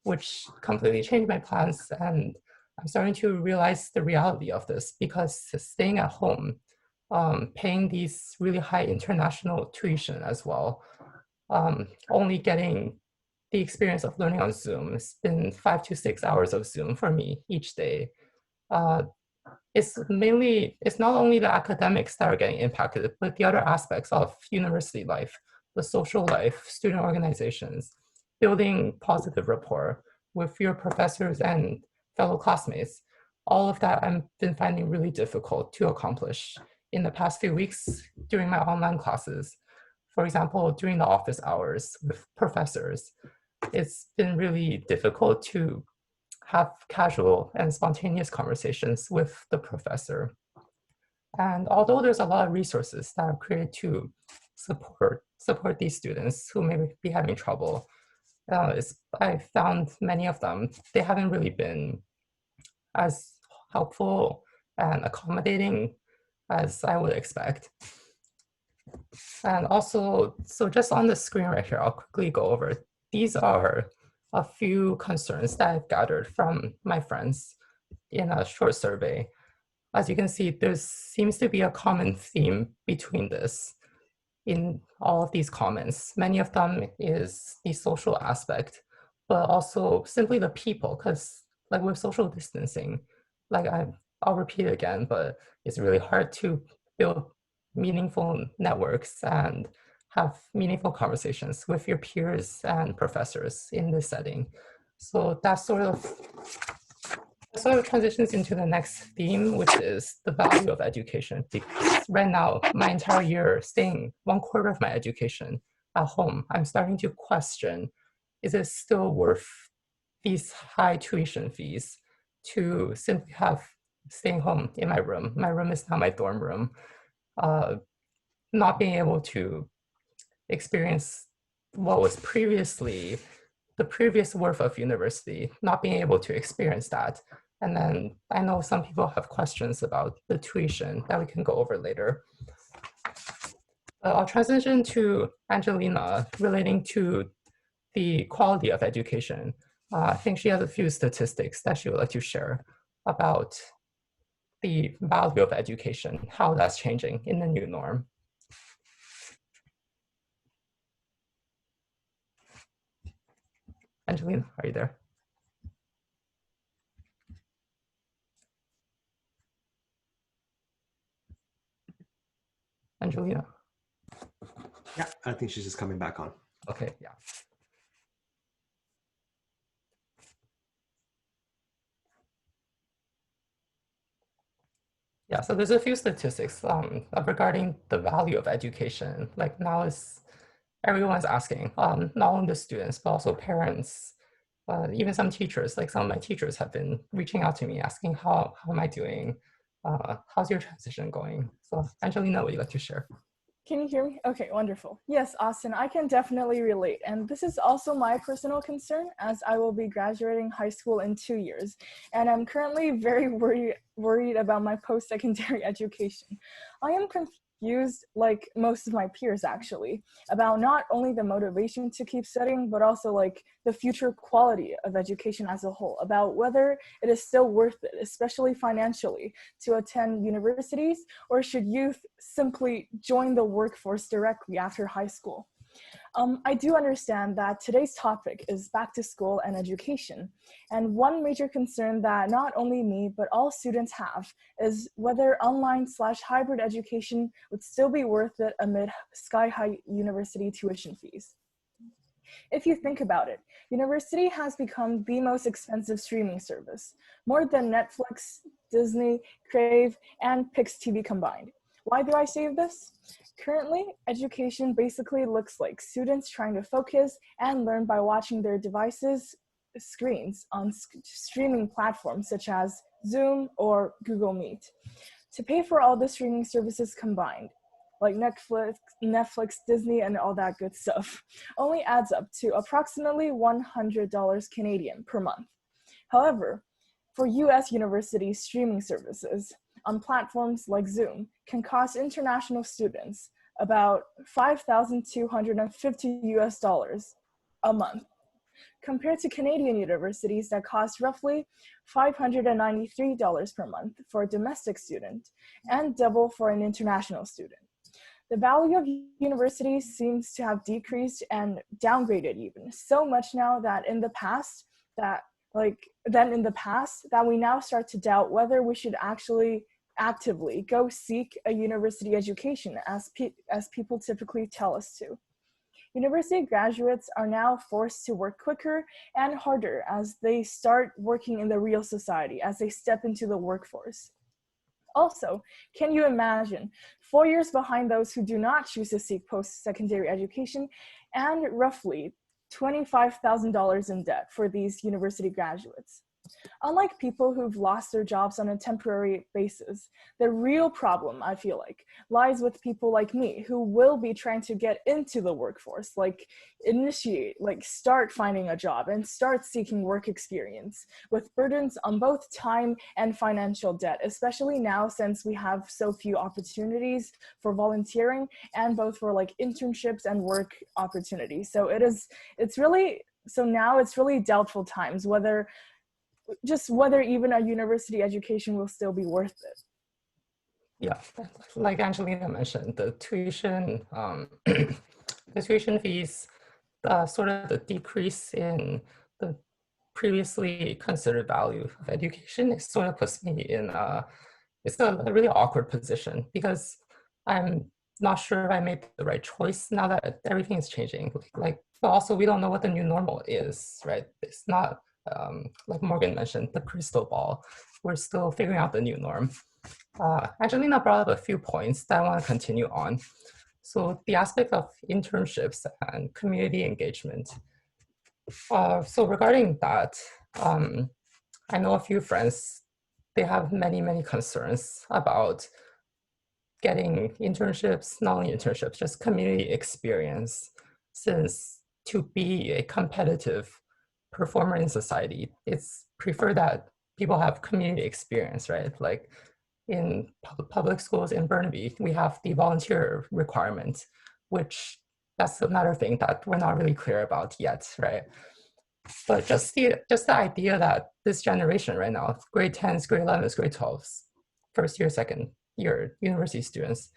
which completely changed my plans. And I'm starting to realize the reality of this, because staying at home, paying these really high international tuition as well, only getting the experience of learning on Zoom. It's been 5 to 6 hours of Zoom for me each day. It's not only the academics that are getting impacted, but the other aspects of university life, the social life, student organizations, building positive rapport with your professors and fellow classmates. All of that I've been finding really difficult to accomplish in the past few weeks during my online classes. For example, during the office hours with professors, it's been really difficult to have casual and spontaneous conversations with the professor. And although there's a lot of resources that are created to support these students who may be having trouble, I found many of them, they haven't really been as helpful and accommodating as I would expect. And also, so just on the screen right here, I'll quickly go over. These are a few concerns that I've gathered from my friends in a short survey. As you can see, there seems to be a common theme between this in all of these comments. Many of them is the social aspect, but also simply the people, because like with social distancing, like I'll repeat it again, but it's really hard to build meaningful networks and have meaningful conversations with your peers and professors in this setting. So that sort of transitions into the next theme, which is the value of education. Because right now, my entire year staying 1/4 of my education at home, I'm starting to question, is it still worth these high tuition fees to simply have staying home in my room? My room is now my dorm room. Not being able to experience what was previously the previous worth of university, not being able to experience that. And then I know some people have questions about the tuition that we can go over later. I'll transition to Angelina relating to the quality of education. I think she has a few statistics that she would like to share about the value of education, how that's changing in the new norm. Angelina, are you there? Angelina? Yeah, I think she's just coming back on. Okay, yeah. Yeah, so there's a few statistics regarding the value of education. Like now everyone's asking, not only the students, but also parents, even some teachers, like some of my teachers have been reaching out to me asking, how am I doing? How's your transition going? So Angelina, would you like to share? Can you hear me? Okay, wonderful. Yes, Austin, I can definitely relate. And this is also my personal concern as I will be graduating high school in 2 years. And I'm currently very worried about my post-secondary education. I am confused, like most of my peers actually, about not only the motivation to keep studying, but also like the future quality of education as a whole, about whether it is still worth it, especially financially, to attend universities, or should youth simply join the workforce directly after high school. I do understand that today's topic is back to school and education. And one major concern that not only me, but all students have is whether online/hybrid education would still be worth it amid sky-high university tuition fees. If you think about it, university has become the most expensive streaming service, more than Netflix, Disney, Crave, and Pix TV combined. Why do I say this? Currently, education basically looks like students trying to focus and learn by watching their devices' screens on streaming platforms such as Zoom or Google Meet. To pay for all the streaming services combined, like Netflix, Disney, and all that good stuff, only adds up to approximately $100 Canadian per month. However, for US university streaming services on platforms like Zoom can cost international students about $5,250 US a month, compared to Canadian universities that cost roughly $593 per month for a domestic student and double for an international student. The value of universities seems to have decreased and downgraded even so much now that in the past that we now start to doubt whether we should actually actively go seek a university education as people typically tell us to. University graduates are now forced to work quicker and harder as they start working in the real society, as they step into the workforce. Also, can you imagine 4 years behind those who do not choose to seek post-secondary education and roughly $25,000 in debt for these university graduates? Unlike people who've lost their jobs on a temporary basis, the real problem, I feel like, lies with people like me who will be trying to get into the workforce, like start finding a job and start seeking work experience with burdens on both time and financial debt, especially now since we have so few opportunities for volunteering and both for like internships and work opportunities. So now it's really doubtful times whether even a university education will still be worth it. Yeah, like Angelina mentioned, the tuition, the tuition fees, sort of the decrease in the previously considered value of education, it sort of puts me in it's a really awkward position because I'm not sure if I made the right choice now that everything is changing. But also we don't know what the new normal is, right? It's not like Morgan mentioned, the crystal ball. We're still figuring out the new norm. Angelina brought up a few points that I want to continue on. So the aspect of internships and community engagement. So regarding that, I know a few friends, they have many, many concerns about getting internships, not only internships, just community experience, since to be a competitive performer in society, it's preferred that people have community experience, right? Like in public schools in Burnaby, we have the volunteer requirement, which that's another thing that we're not really clear about yet, right? But just the idea that this generation right now, grade 10s, grade 11s, grade 12s, first year, second year university students,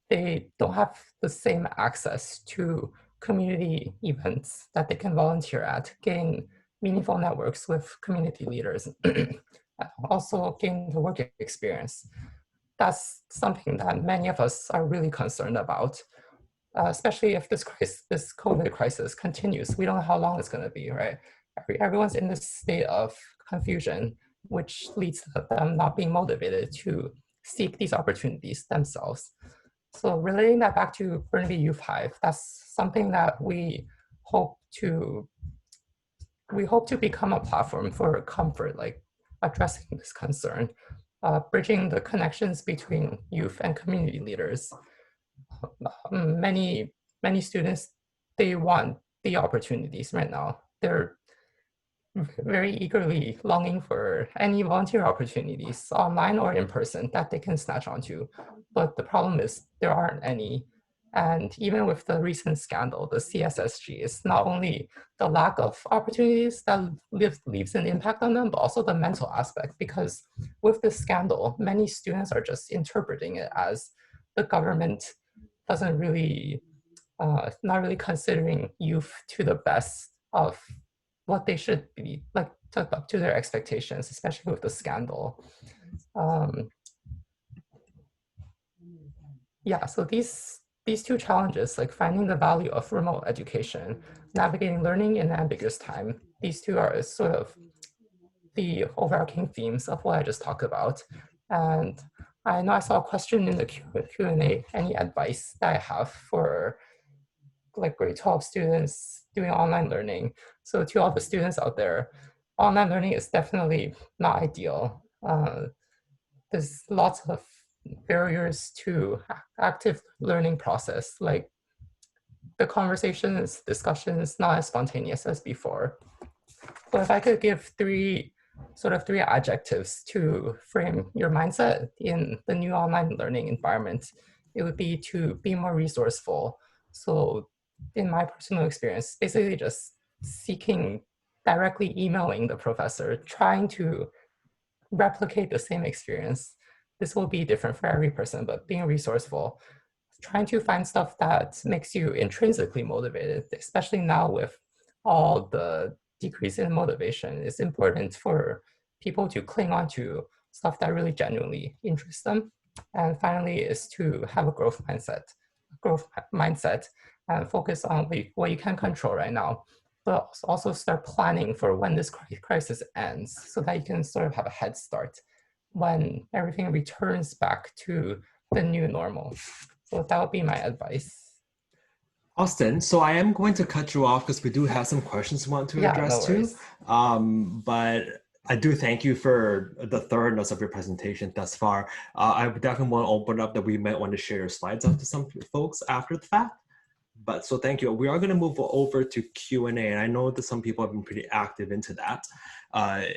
they don't have the same access to community events that they can volunteer at, gain meaningful networks with community leaders, also gain the work experience. That's something that many of us are really concerned about, especially if this COVID crisis continues. We don't know how long it's going to be, right? Everyone's in this state of confusion, which leads to them not being motivated to seek these opportunities themselves. So relating that back to Burnaby Youth Hive, that's something that we hope to become a platform for comfort, like addressing this concern, bridging the connections between youth and community leaders. Many students, they want the opportunities right now. They're very eagerly longing for any volunteer opportunities, online or in person, that they can snatch onto. But the problem is there aren't any. And even with the recent scandal, the CSSG, it's not only the lack of opportunities that leaves an impact on them, but also the mental aspect, because with this scandal, many students are just interpreting it as the government doesn't really, not really considering youth to the best of what they should be, like up to their expectations, especially with the scandal. Yeah, so these two challenges, like finding the value of remote education, navigating learning in ambiguous time, these two are sort of the overarching themes of what I just talked about. And I know I saw a question in the Q&A, any advice that I have for like grade 12 students doing online learning. So to all the students out there, online learning is definitely not ideal. There's lots of barriers to active learning process, like the discussion is not as spontaneous as before. But if I could give three adjectives to frame your mindset in the new online learning environment, it would be to be more resourceful. So in my personal experience, basically just directly emailing the professor, trying to replicate the same experience. This will be different for every person, but being resourceful, trying to find stuff that makes you intrinsically motivated, especially now with all the decrease in motivation. It's important for people to cling on to stuff that really genuinely interests them. And finally is to have a growth mindset and focus on what you can control right now, but also start planning for when this crisis ends so that you can sort of have a head start when everything returns back to the new normal. So that would be my advice. Austin, so I am going to cut you off because we do have some questions we want to address too. But I do thank you for the thoroughness of your presentation thus far. I would definitely want to open up that we might want to share your slides out to some folks after the fact. But so thank you. We are going to move over to Q&A, and I know that some people have been pretty active into that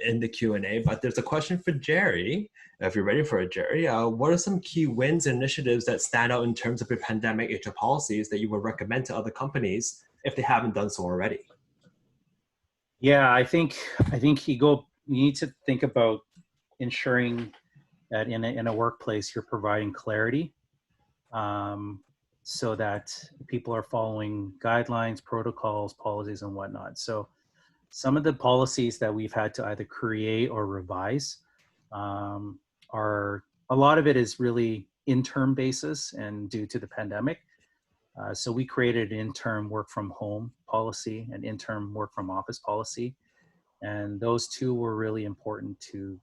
in the Q&A, but there's a question for Jerry. If you're ready for it, Jerry, what are some key wins and initiatives that stand out in terms of your pandemic HR policies that you would recommend to other companies if they haven't done so already? Yeah, I think you need to think about ensuring that in a workplace you're providing clarity, so that people are following guidelines, protocols, policies, and whatnot. So some of the policies that we've had to either create or revise are, a lot of it is really interim basis and due to the pandemic. So we created an interim work from home policy and interim work from office policy. And those two were really important to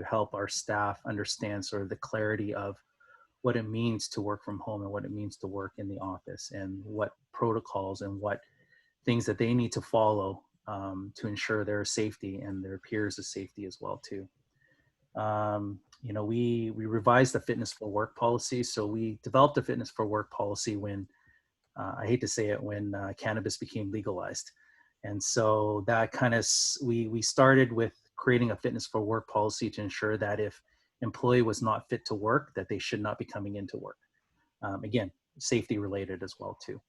help our staff understand sort of the clarity of what it means to work from home and what it means to work in the office, and what protocols and what things that they need to follow to ensure their safety and their peers' safety as well too. You know, we revised the fitness for work policy. So we developed a fitness for work policy when, I hate to say it, when cannabis became legalized. And so that kind of, we started with creating a fitness for work policy to ensure that if employee was not fit to work, that they should not be coming into work. Again, safety related as well too.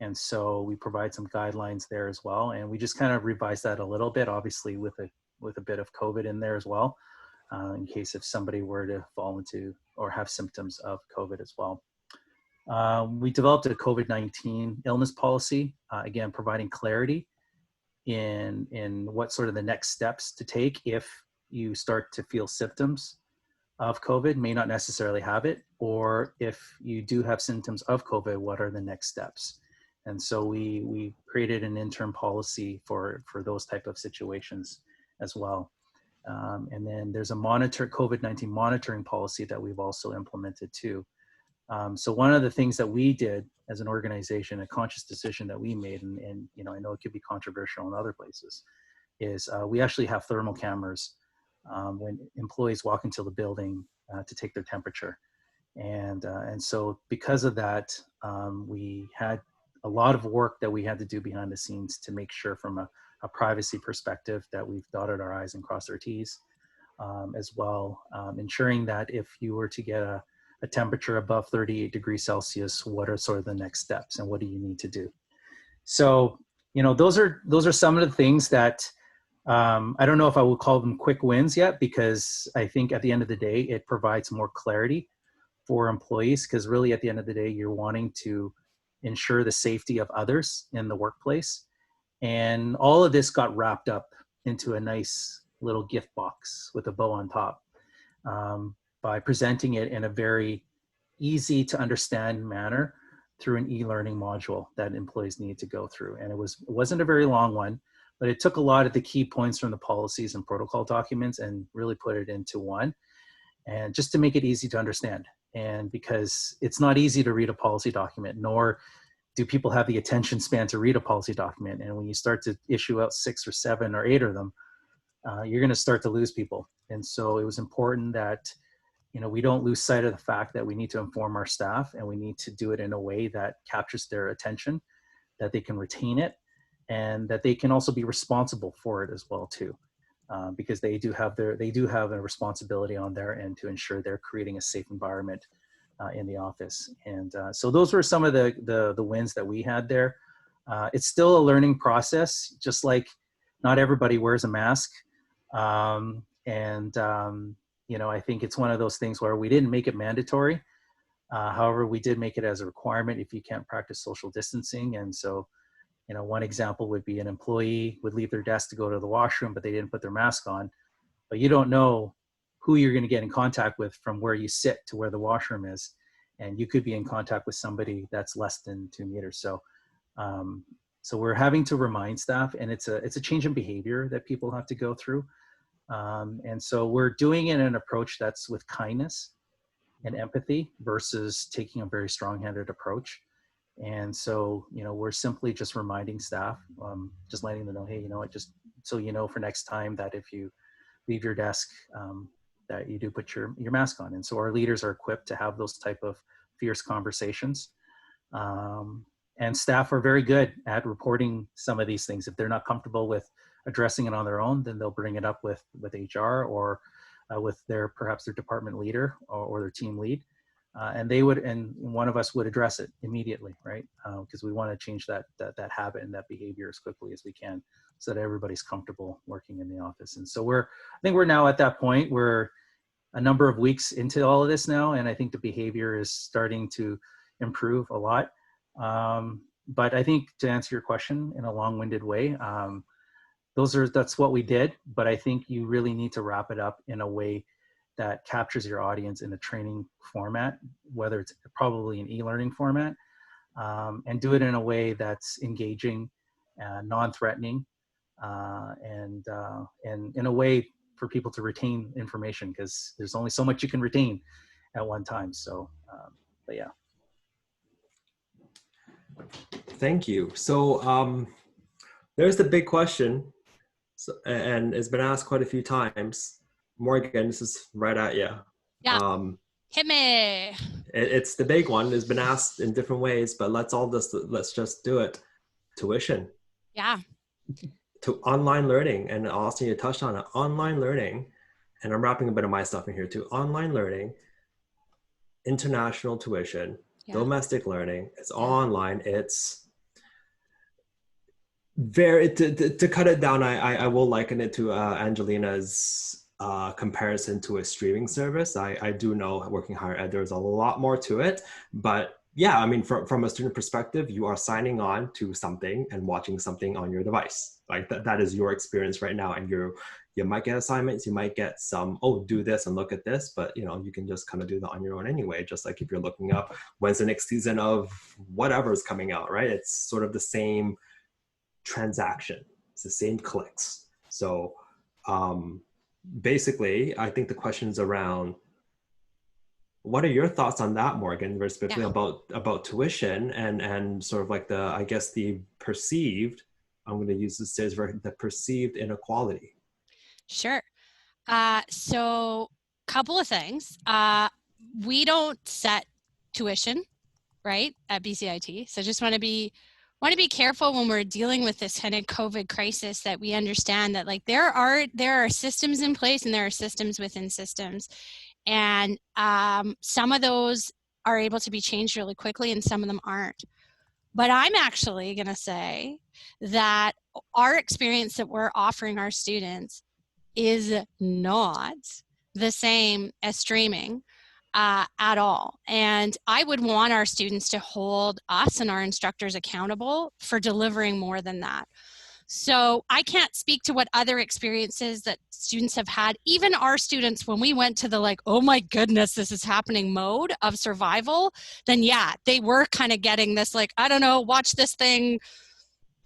And so we provide some guidelines there as well. And we just kind of revised that a little bit, obviously with a bit of COVID in there as well, in case if somebody were to fall into or have symptoms of COVID as well. We developed a COVID-19 illness policy, again, providing clarity in what sort of the next steps to take if you start to feel symptoms of COVID, may not necessarily have it, or if you do have symptoms of COVID, what are the next steps? And so we created an interim policy for those type of situations as well. And then there's a COVID-19 monitoring policy that we've also implemented too. So one of the things that we did as an organization, a conscious decision that we made, and you know, I know it could be controversial in other places, is we actually have thermal cameras when employees walk into the building to take their temperature. And so because of that, we had a lot of work that we had to do behind the scenes to make sure from a privacy perspective that we've dotted our I's and crossed our T's, as well, ensuring that if you were to get a temperature above 38 degrees Celsius, what are sort of the next steps and what do you need to do? So, you know, those are some of the things that I don't know if I would call them quick wins yet, because I think at the end of the day, it provides more clarity for employees, because really at the end of the day, you're wanting to ensure the safety of others in the workplace. And all of this got wrapped up into a nice little gift box with a bow on top, by presenting it in a very easy to understand manner through an e-learning module that employees need to go through. And it wasn't a very long one, but it took a lot of the key points from the policies and protocol documents and really put it into one, and just to make it easy to understand. And because it's not easy to read a policy document, nor do people have the attention span to read a policy document. And when you start to issue out 6 or 7 or 8 of them, you're going to start to lose people. And so it was important that, you know, we don't lose sight of the fact that we need to inform our staff, and we need to do it in a way that captures their attention, that they can retain it, and that they can also be responsible for it as well too, because they do have a responsibility on their end to ensure they're creating a safe environment in the office. And so those were some of the wins that we had there. It's still a learning process, just like not everybody wears a mask. You know, I think it's one of those things where we didn't make it mandatory. However, we did make it as a requirement if you can't practice social distancing. And so, you know, one example would be an employee would leave their desk to go to the washroom, but they didn't put their mask on. But you don't know who you're going to get in contact with from where you sit to where the washroom is. And you could be in contact with somebody that's less than 2 meters. So, so we're having to remind staff, and it's a change in behavior that people have to go through. And so we're doing it in an approach that's with kindness and empathy versus taking a very strong-handed approach. And so, you know, we're simply just reminding staff, just letting them know, hey, you know what, just so you know for next time that if you leave your desk, that you do put your mask on. And so our leaders are equipped to have those type of fierce conversations. And staff are very good at reporting some of these things. If they're not comfortable with addressing it on their own, then they'll bring it up with HR or with perhaps their department leader or their team lead. And one of us would address it immediately, right? Because we want to change that habit and that behavior as quickly as we can, so that everybody's comfortable working in the office. And so I think we're now at that point. We're a number of weeks into all of this now, and I think the behavior is starting to improve a lot. But I think, to answer your question in a long-winded way, that's what we did. But I think you really need to wrap it up in a way that captures your audience in a training format, whether it's probably an e-learning format, and do it in a way that's engaging, non-threatening, and in a way for people to retain information, because there's only so much you can retain at one time. So, but yeah. Thank you. So there's the big question, and it's been asked quite a few times. Morgan, this is right at you. Yeah. Hit me. It's the big one. It's been asked in different ways, but let's just do it. Tuition. Yeah. To online learning, and Austin, you touched on it. Online learning, and I'm wrapping a bit of my stuff in here too. Online learning, international tuition, domestic learning. It's online. It's very to cut it down. I will liken it to Angelina's comparison to a streaming service. I do know, working higher ed, there's a lot more to it, but yeah, I mean, from a student perspective, you are signing on to something and watching something on your device. Like that is your experience right now, and you might get assignments, you might get some, do this and look at this, but you can just kind of do that on your own anyway. Just like if you're looking up when's the next season of whatever is coming out, right? It's sort of the same transaction. It's the same clicks. So basically, I think the question's around, what are your thoughts on that, Morgan, very specifically about tuition and sort of like the perceived, I'm going to use this as the perceived inequality. Sure. So couple of things. We don't set tuition, right, at BCIT. So just want to be careful when we're dealing with this kind of COVID crisis, that we understand that like there are systems in place and there are systems within systems. And some of those are able to be changed really quickly and some of them aren't. But I'm actually going to say that our experience that we're offering our students is not the same as streaming at all. And I would want our students to hold us and our instructors accountable for delivering more than that. So I can't speak to what other experiences that students have had. Even our students, when we went to the like, oh my goodness, this is happening mode of survival, then yeah, they were kind of getting this like, I don't know, watch this thing,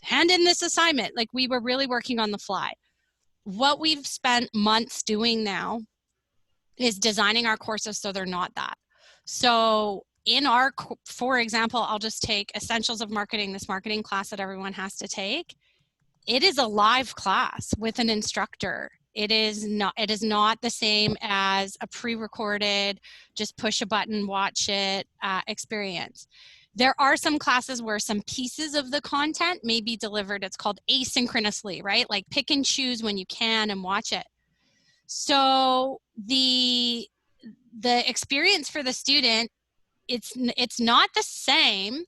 hand in this assignment. Like we were really working on the fly. What we've spent months doing now is designing our courses so they're not that. So for example, I'll just take Essentials of Marketing, this marketing class that everyone has to take. It is a live class with an instructor. It is not the same as a pre-recorded, just push a button, watch it experience. There are some classes where some pieces of the content may be delivered. It's called asynchronously, right? Like pick and choose when you can and watch it. So the experience for the student, it's not the same,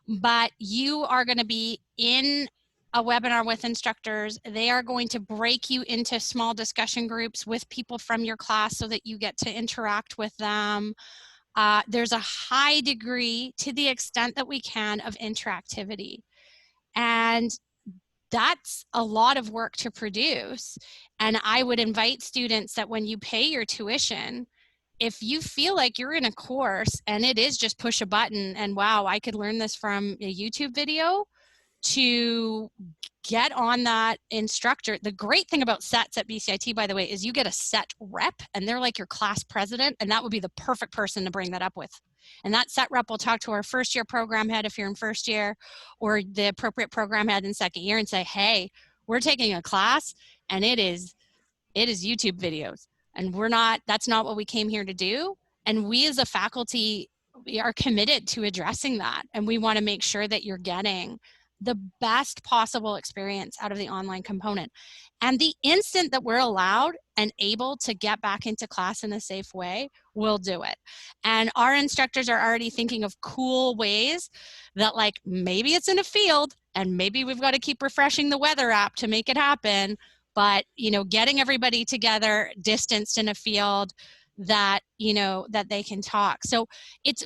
but you are going to be in a webinar with instructors. They are going to break you into small discussion groups with people from your class so that you get to interact with them. There's a high degree, to the extent that we can, of interactivity. And that's a lot of work to produce. And I would invite students that when you pay your tuition, if you feel like you're in a course and it is just push a button and wow, I could learn this from a YouTube video, to get on that instructor. The great thing about sets at BCIT, by the way, is you get a set rep and they're like your class president, and that would be the perfect person to bring that up with. And that set rep will talk to our first year program head if you're in first year, or the appropriate program head in second year, and say, hey, we're taking a class and it is it is YouTube videos. And that's not what we came here to do. And we as a faculty, we are committed to addressing that. And we want to make sure that you're getting the best possible experience out of the online component. And the instant that we're allowed and able to get back into class in a safe way, we'll do it. And our instructors are already thinking of cool ways that, like, maybe it's in a field and maybe we've got to keep refreshing the weather app to make it happen. But, you know, getting everybody together, distanced in a field that, you know, that they can talk. So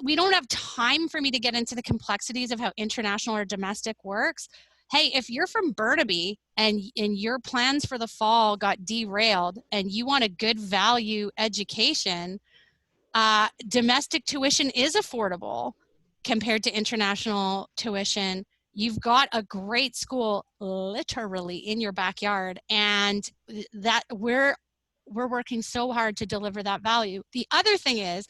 we don't have time for me to get into the complexities of how international or domestic works. Hey, if you're from Burnaby and your plans for the fall got derailed and you want a good value education, domestic tuition is affordable compared to international tuition. You've got a great school literally in your backyard, and that we're working so hard to deliver that value. The other thing is,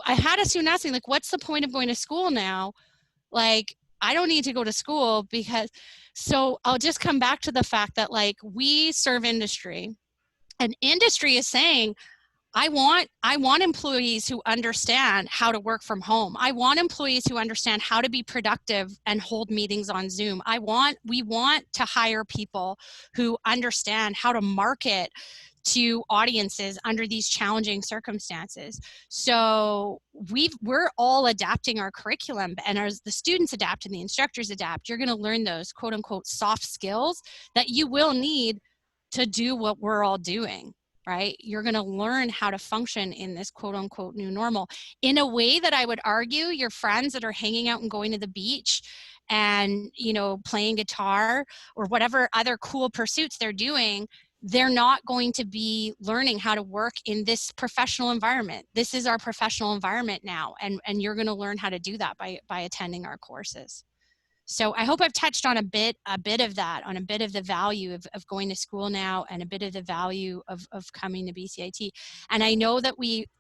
I had a student ask me, like, what's the point of going to school now? Like, I don't need to go to school so I'll just come back to the fact that, like, we serve industry, and industry is saying, I want employees who understand how to work from home. I want employees who understand how to be productive and hold meetings on Zoom. We want to hire people who understand how to market to audiences under these challenging circumstances. So we're all adapting our curriculum, and as the students adapt and the instructors adapt, you're going to learn those quote unquote soft skills that you will need to do what we're all doing. Right? You're going to learn how to function in this quote unquote new normal in a way that I would argue your friends that are hanging out and going to the beach and, you know, playing guitar or whatever other cool pursuits they're doing, they're not going to be learning how to work in this professional environment. This is our professional environment now. And you're going to learn how to do that by attending our courses. So I hope I've touched on a bit of that, on a bit of the value of going to school now and a bit of the value of coming to BCIT. And I know that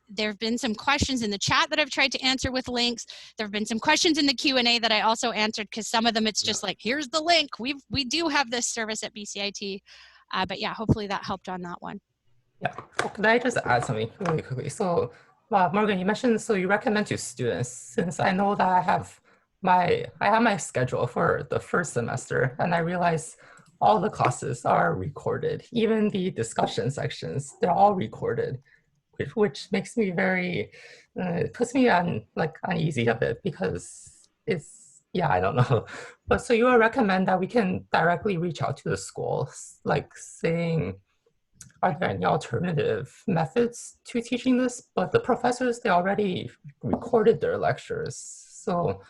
there have been some questions in the chat that I've tried to answer with links. There have been some questions in the Q&A that I also answered, because some of them it's just like, here's the link. We do have this service at BCIT. But yeah, hopefully that helped on that one. Yeah, could I just add something really quickly? So Morgan, you mentioned, so you recommend to students, since I know that I have my schedule for the first semester, and I realize all the classes are recorded, even the discussion sections, they're all recorded, which makes me puts me on uneasy a bit, because I don't know. But so you would recommend that we can directly reach out to the school, like saying, are there any alternative methods to teaching this? But the professors, they already recorded their lectures. So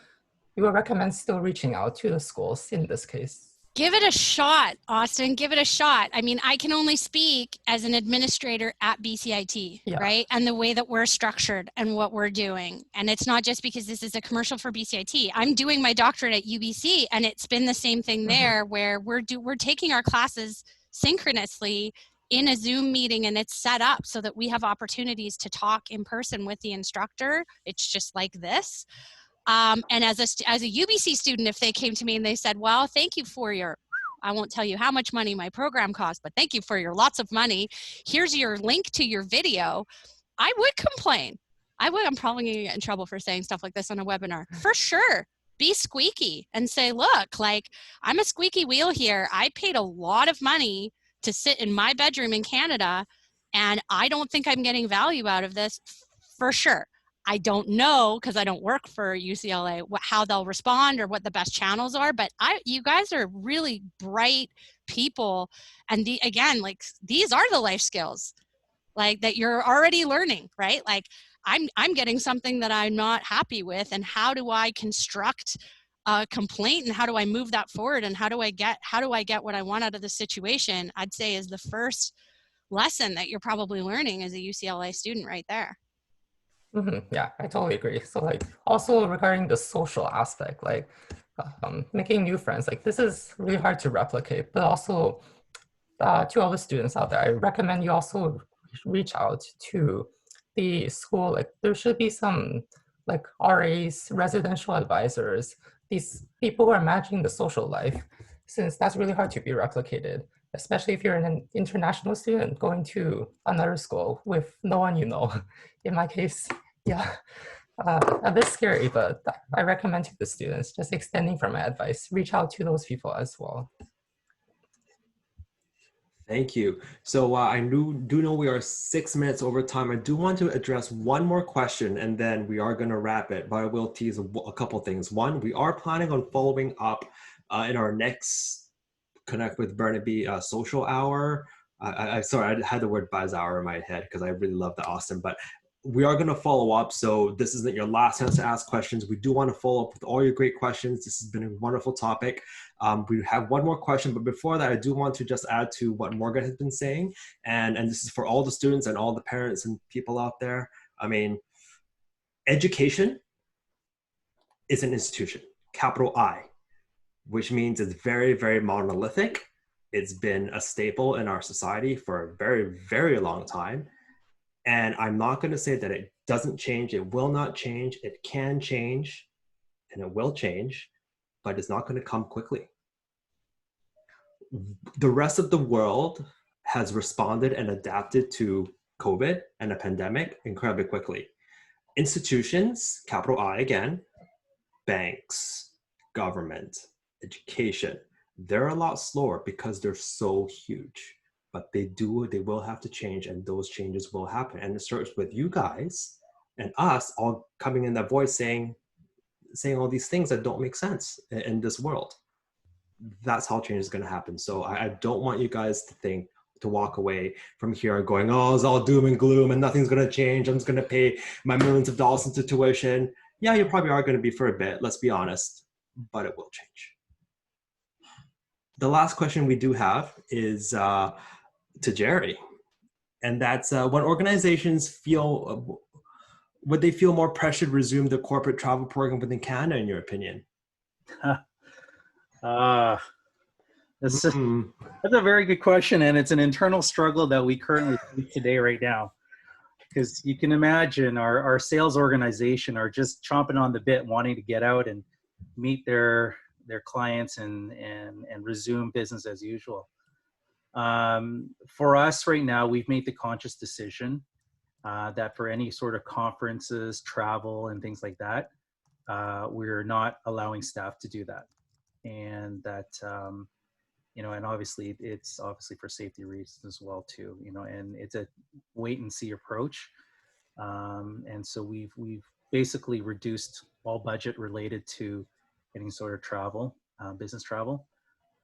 you would recommend still reaching out to the schools in this case? Give it a shot, Austin. Give it a shot. I mean, I can only speak as an administrator at BCIT, right? And the way that we're structured and what we're doing. And it's not just because this is a commercial for BCIT. I'm doing my doctorate at UBC, and it's been the same thing there, where we're taking our classes synchronously in a Zoom meeting, and it's set up so that we have opportunities to talk in person with the instructor. It's just like this. And as a UBC student, if they came to me and they said, well, thank you for I won't tell you how much money my program costs, but thank you for your lots of money. Here's your link to your video. I would complain. I'm probably going to get in trouble for saying stuff like this on a webinar. For sure. Be squeaky and say, look, like, I'm a squeaky wheel here. I paid a lot of money to sit in my bedroom in Canada, and I don't think I'm getting value out of this, for sure. I don't know, because I don't work for UCLA, how they'll respond or what the best channels are, but you guys are really bright people. And these are the life skills, like, that you're already learning, right? Like, I'm getting something that I'm not happy with, and how do I construct a complaint, and how do I move that forward, and how do I get what I want out of the situation, I'd say is the first lesson that you're probably learning as a UCLA student right there. Yeah, I totally agree. So, like, also regarding the social aspect, like making new friends, like, this is really hard to replicate, but also to all the students out there, I recommend you also reach out to the school. Like, there should be some like RAs, residential advisors, these people who are managing the social life, since that's really hard to be replicated. especially if you're an international student going to another school with no one you know. In my case, yeah, a bit scary, but I recommend to the students, just extending from my advice, reach out to those people as well. Thank you. So I do know we are 6 minutes over time. I do want to address one more question and then we are going to wrap it, but I will tease a couple things. One, we are planning on following up in our next Connect with Burnaby social hour. Sorry, I had the word buzz hour in my head because I really love the Austin, but we are going to follow up. So this isn't your last chance to ask questions. We do want to follow up with all your great questions. This has been a wonderful topic. We have one more question, but before that, I do want to just add to what Morgan has been saying. And this is for all the students and all the parents and people out there. I mean, education is an institution, capital I, which means it's very, very monolithic. It's been a staple in our society for a very, very long time. And I'm not going to say that it doesn't change. It will not change. It can change and it will change, but it's not going to come quickly. The rest of the world has responded and adapted to COVID and a pandemic incredibly quickly. Institutions, capital I again, banks, government, education, they're a lot slower because they're so huge. But they will have to change and those changes will happen. And it starts with you guys and us all coming in that voice saying all these things that don't make sense in this world. That's how change is going to happen. So I don't want you guys to walk away from here going, oh, it's all doom and gloom and nothing's going to change. I'm just going to pay my millions of dollars into tuition. Yeah, you probably are going to be for a bit, let's be honest, but it will change. The last question we do have is to Jerry. And that's when organizations would they feel more pressure to resume the corporate travel program within Canada, in your opinion? That's a very good question. And it's an internal struggle that we currently face today right now. Because you can imagine our sales organization are just chomping on the bit, wanting to get out and meet their clients and resume business as usual. For us right now, we've made the conscious decision that for any sort of conferences, travel, and things like that, we're not allowing staff to do that. And that, and obviously it's for safety reasons as well too, and it's a wait and see approach. And so we've basically reduced all budget related to any sort of travel, business travel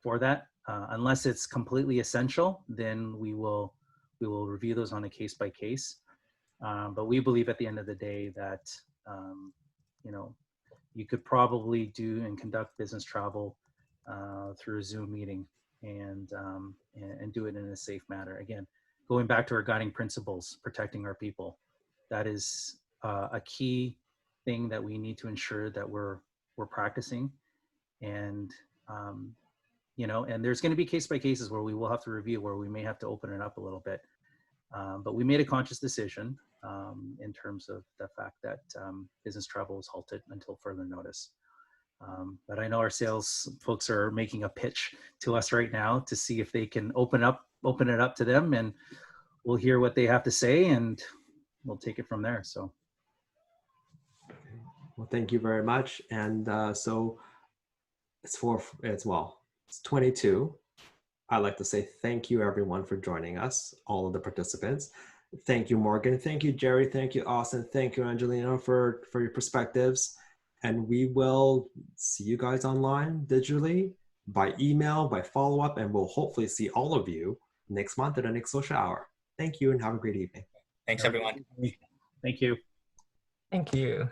for that. Unless it's completely essential, then we will review those on a case by case. But we believe at the end of the day that, you could probably do and conduct business travel through a Zoom meeting and do it in a safe manner. Again, going back to our guiding principles, protecting our people. That is a key thing that we need to ensure that we're practicing. And, and there's going to be case by cases where we will have to review, where we may have to open it up a little bit. But we made a conscious decision in terms of the fact that business travel was halted until further notice. But I know our sales folks are making a pitch to us right now to see if they can open it up to them, and we'll hear what they have to say and we'll take it from there. So. Well, thank you very much. And so it's 22. I'd like to say thank you everyone for joining us, all of the participants. Thank you, Morgan. Thank you, Jerry. Thank you, Austin. Thank you, Angelina, for your perspectives. And we will see you guys online, digitally, by email, by follow-up, and we'll hopefully see all of you next month at our next social hour. Thank you and have a great evening. Thanks, everyone. Thank you. Thank you.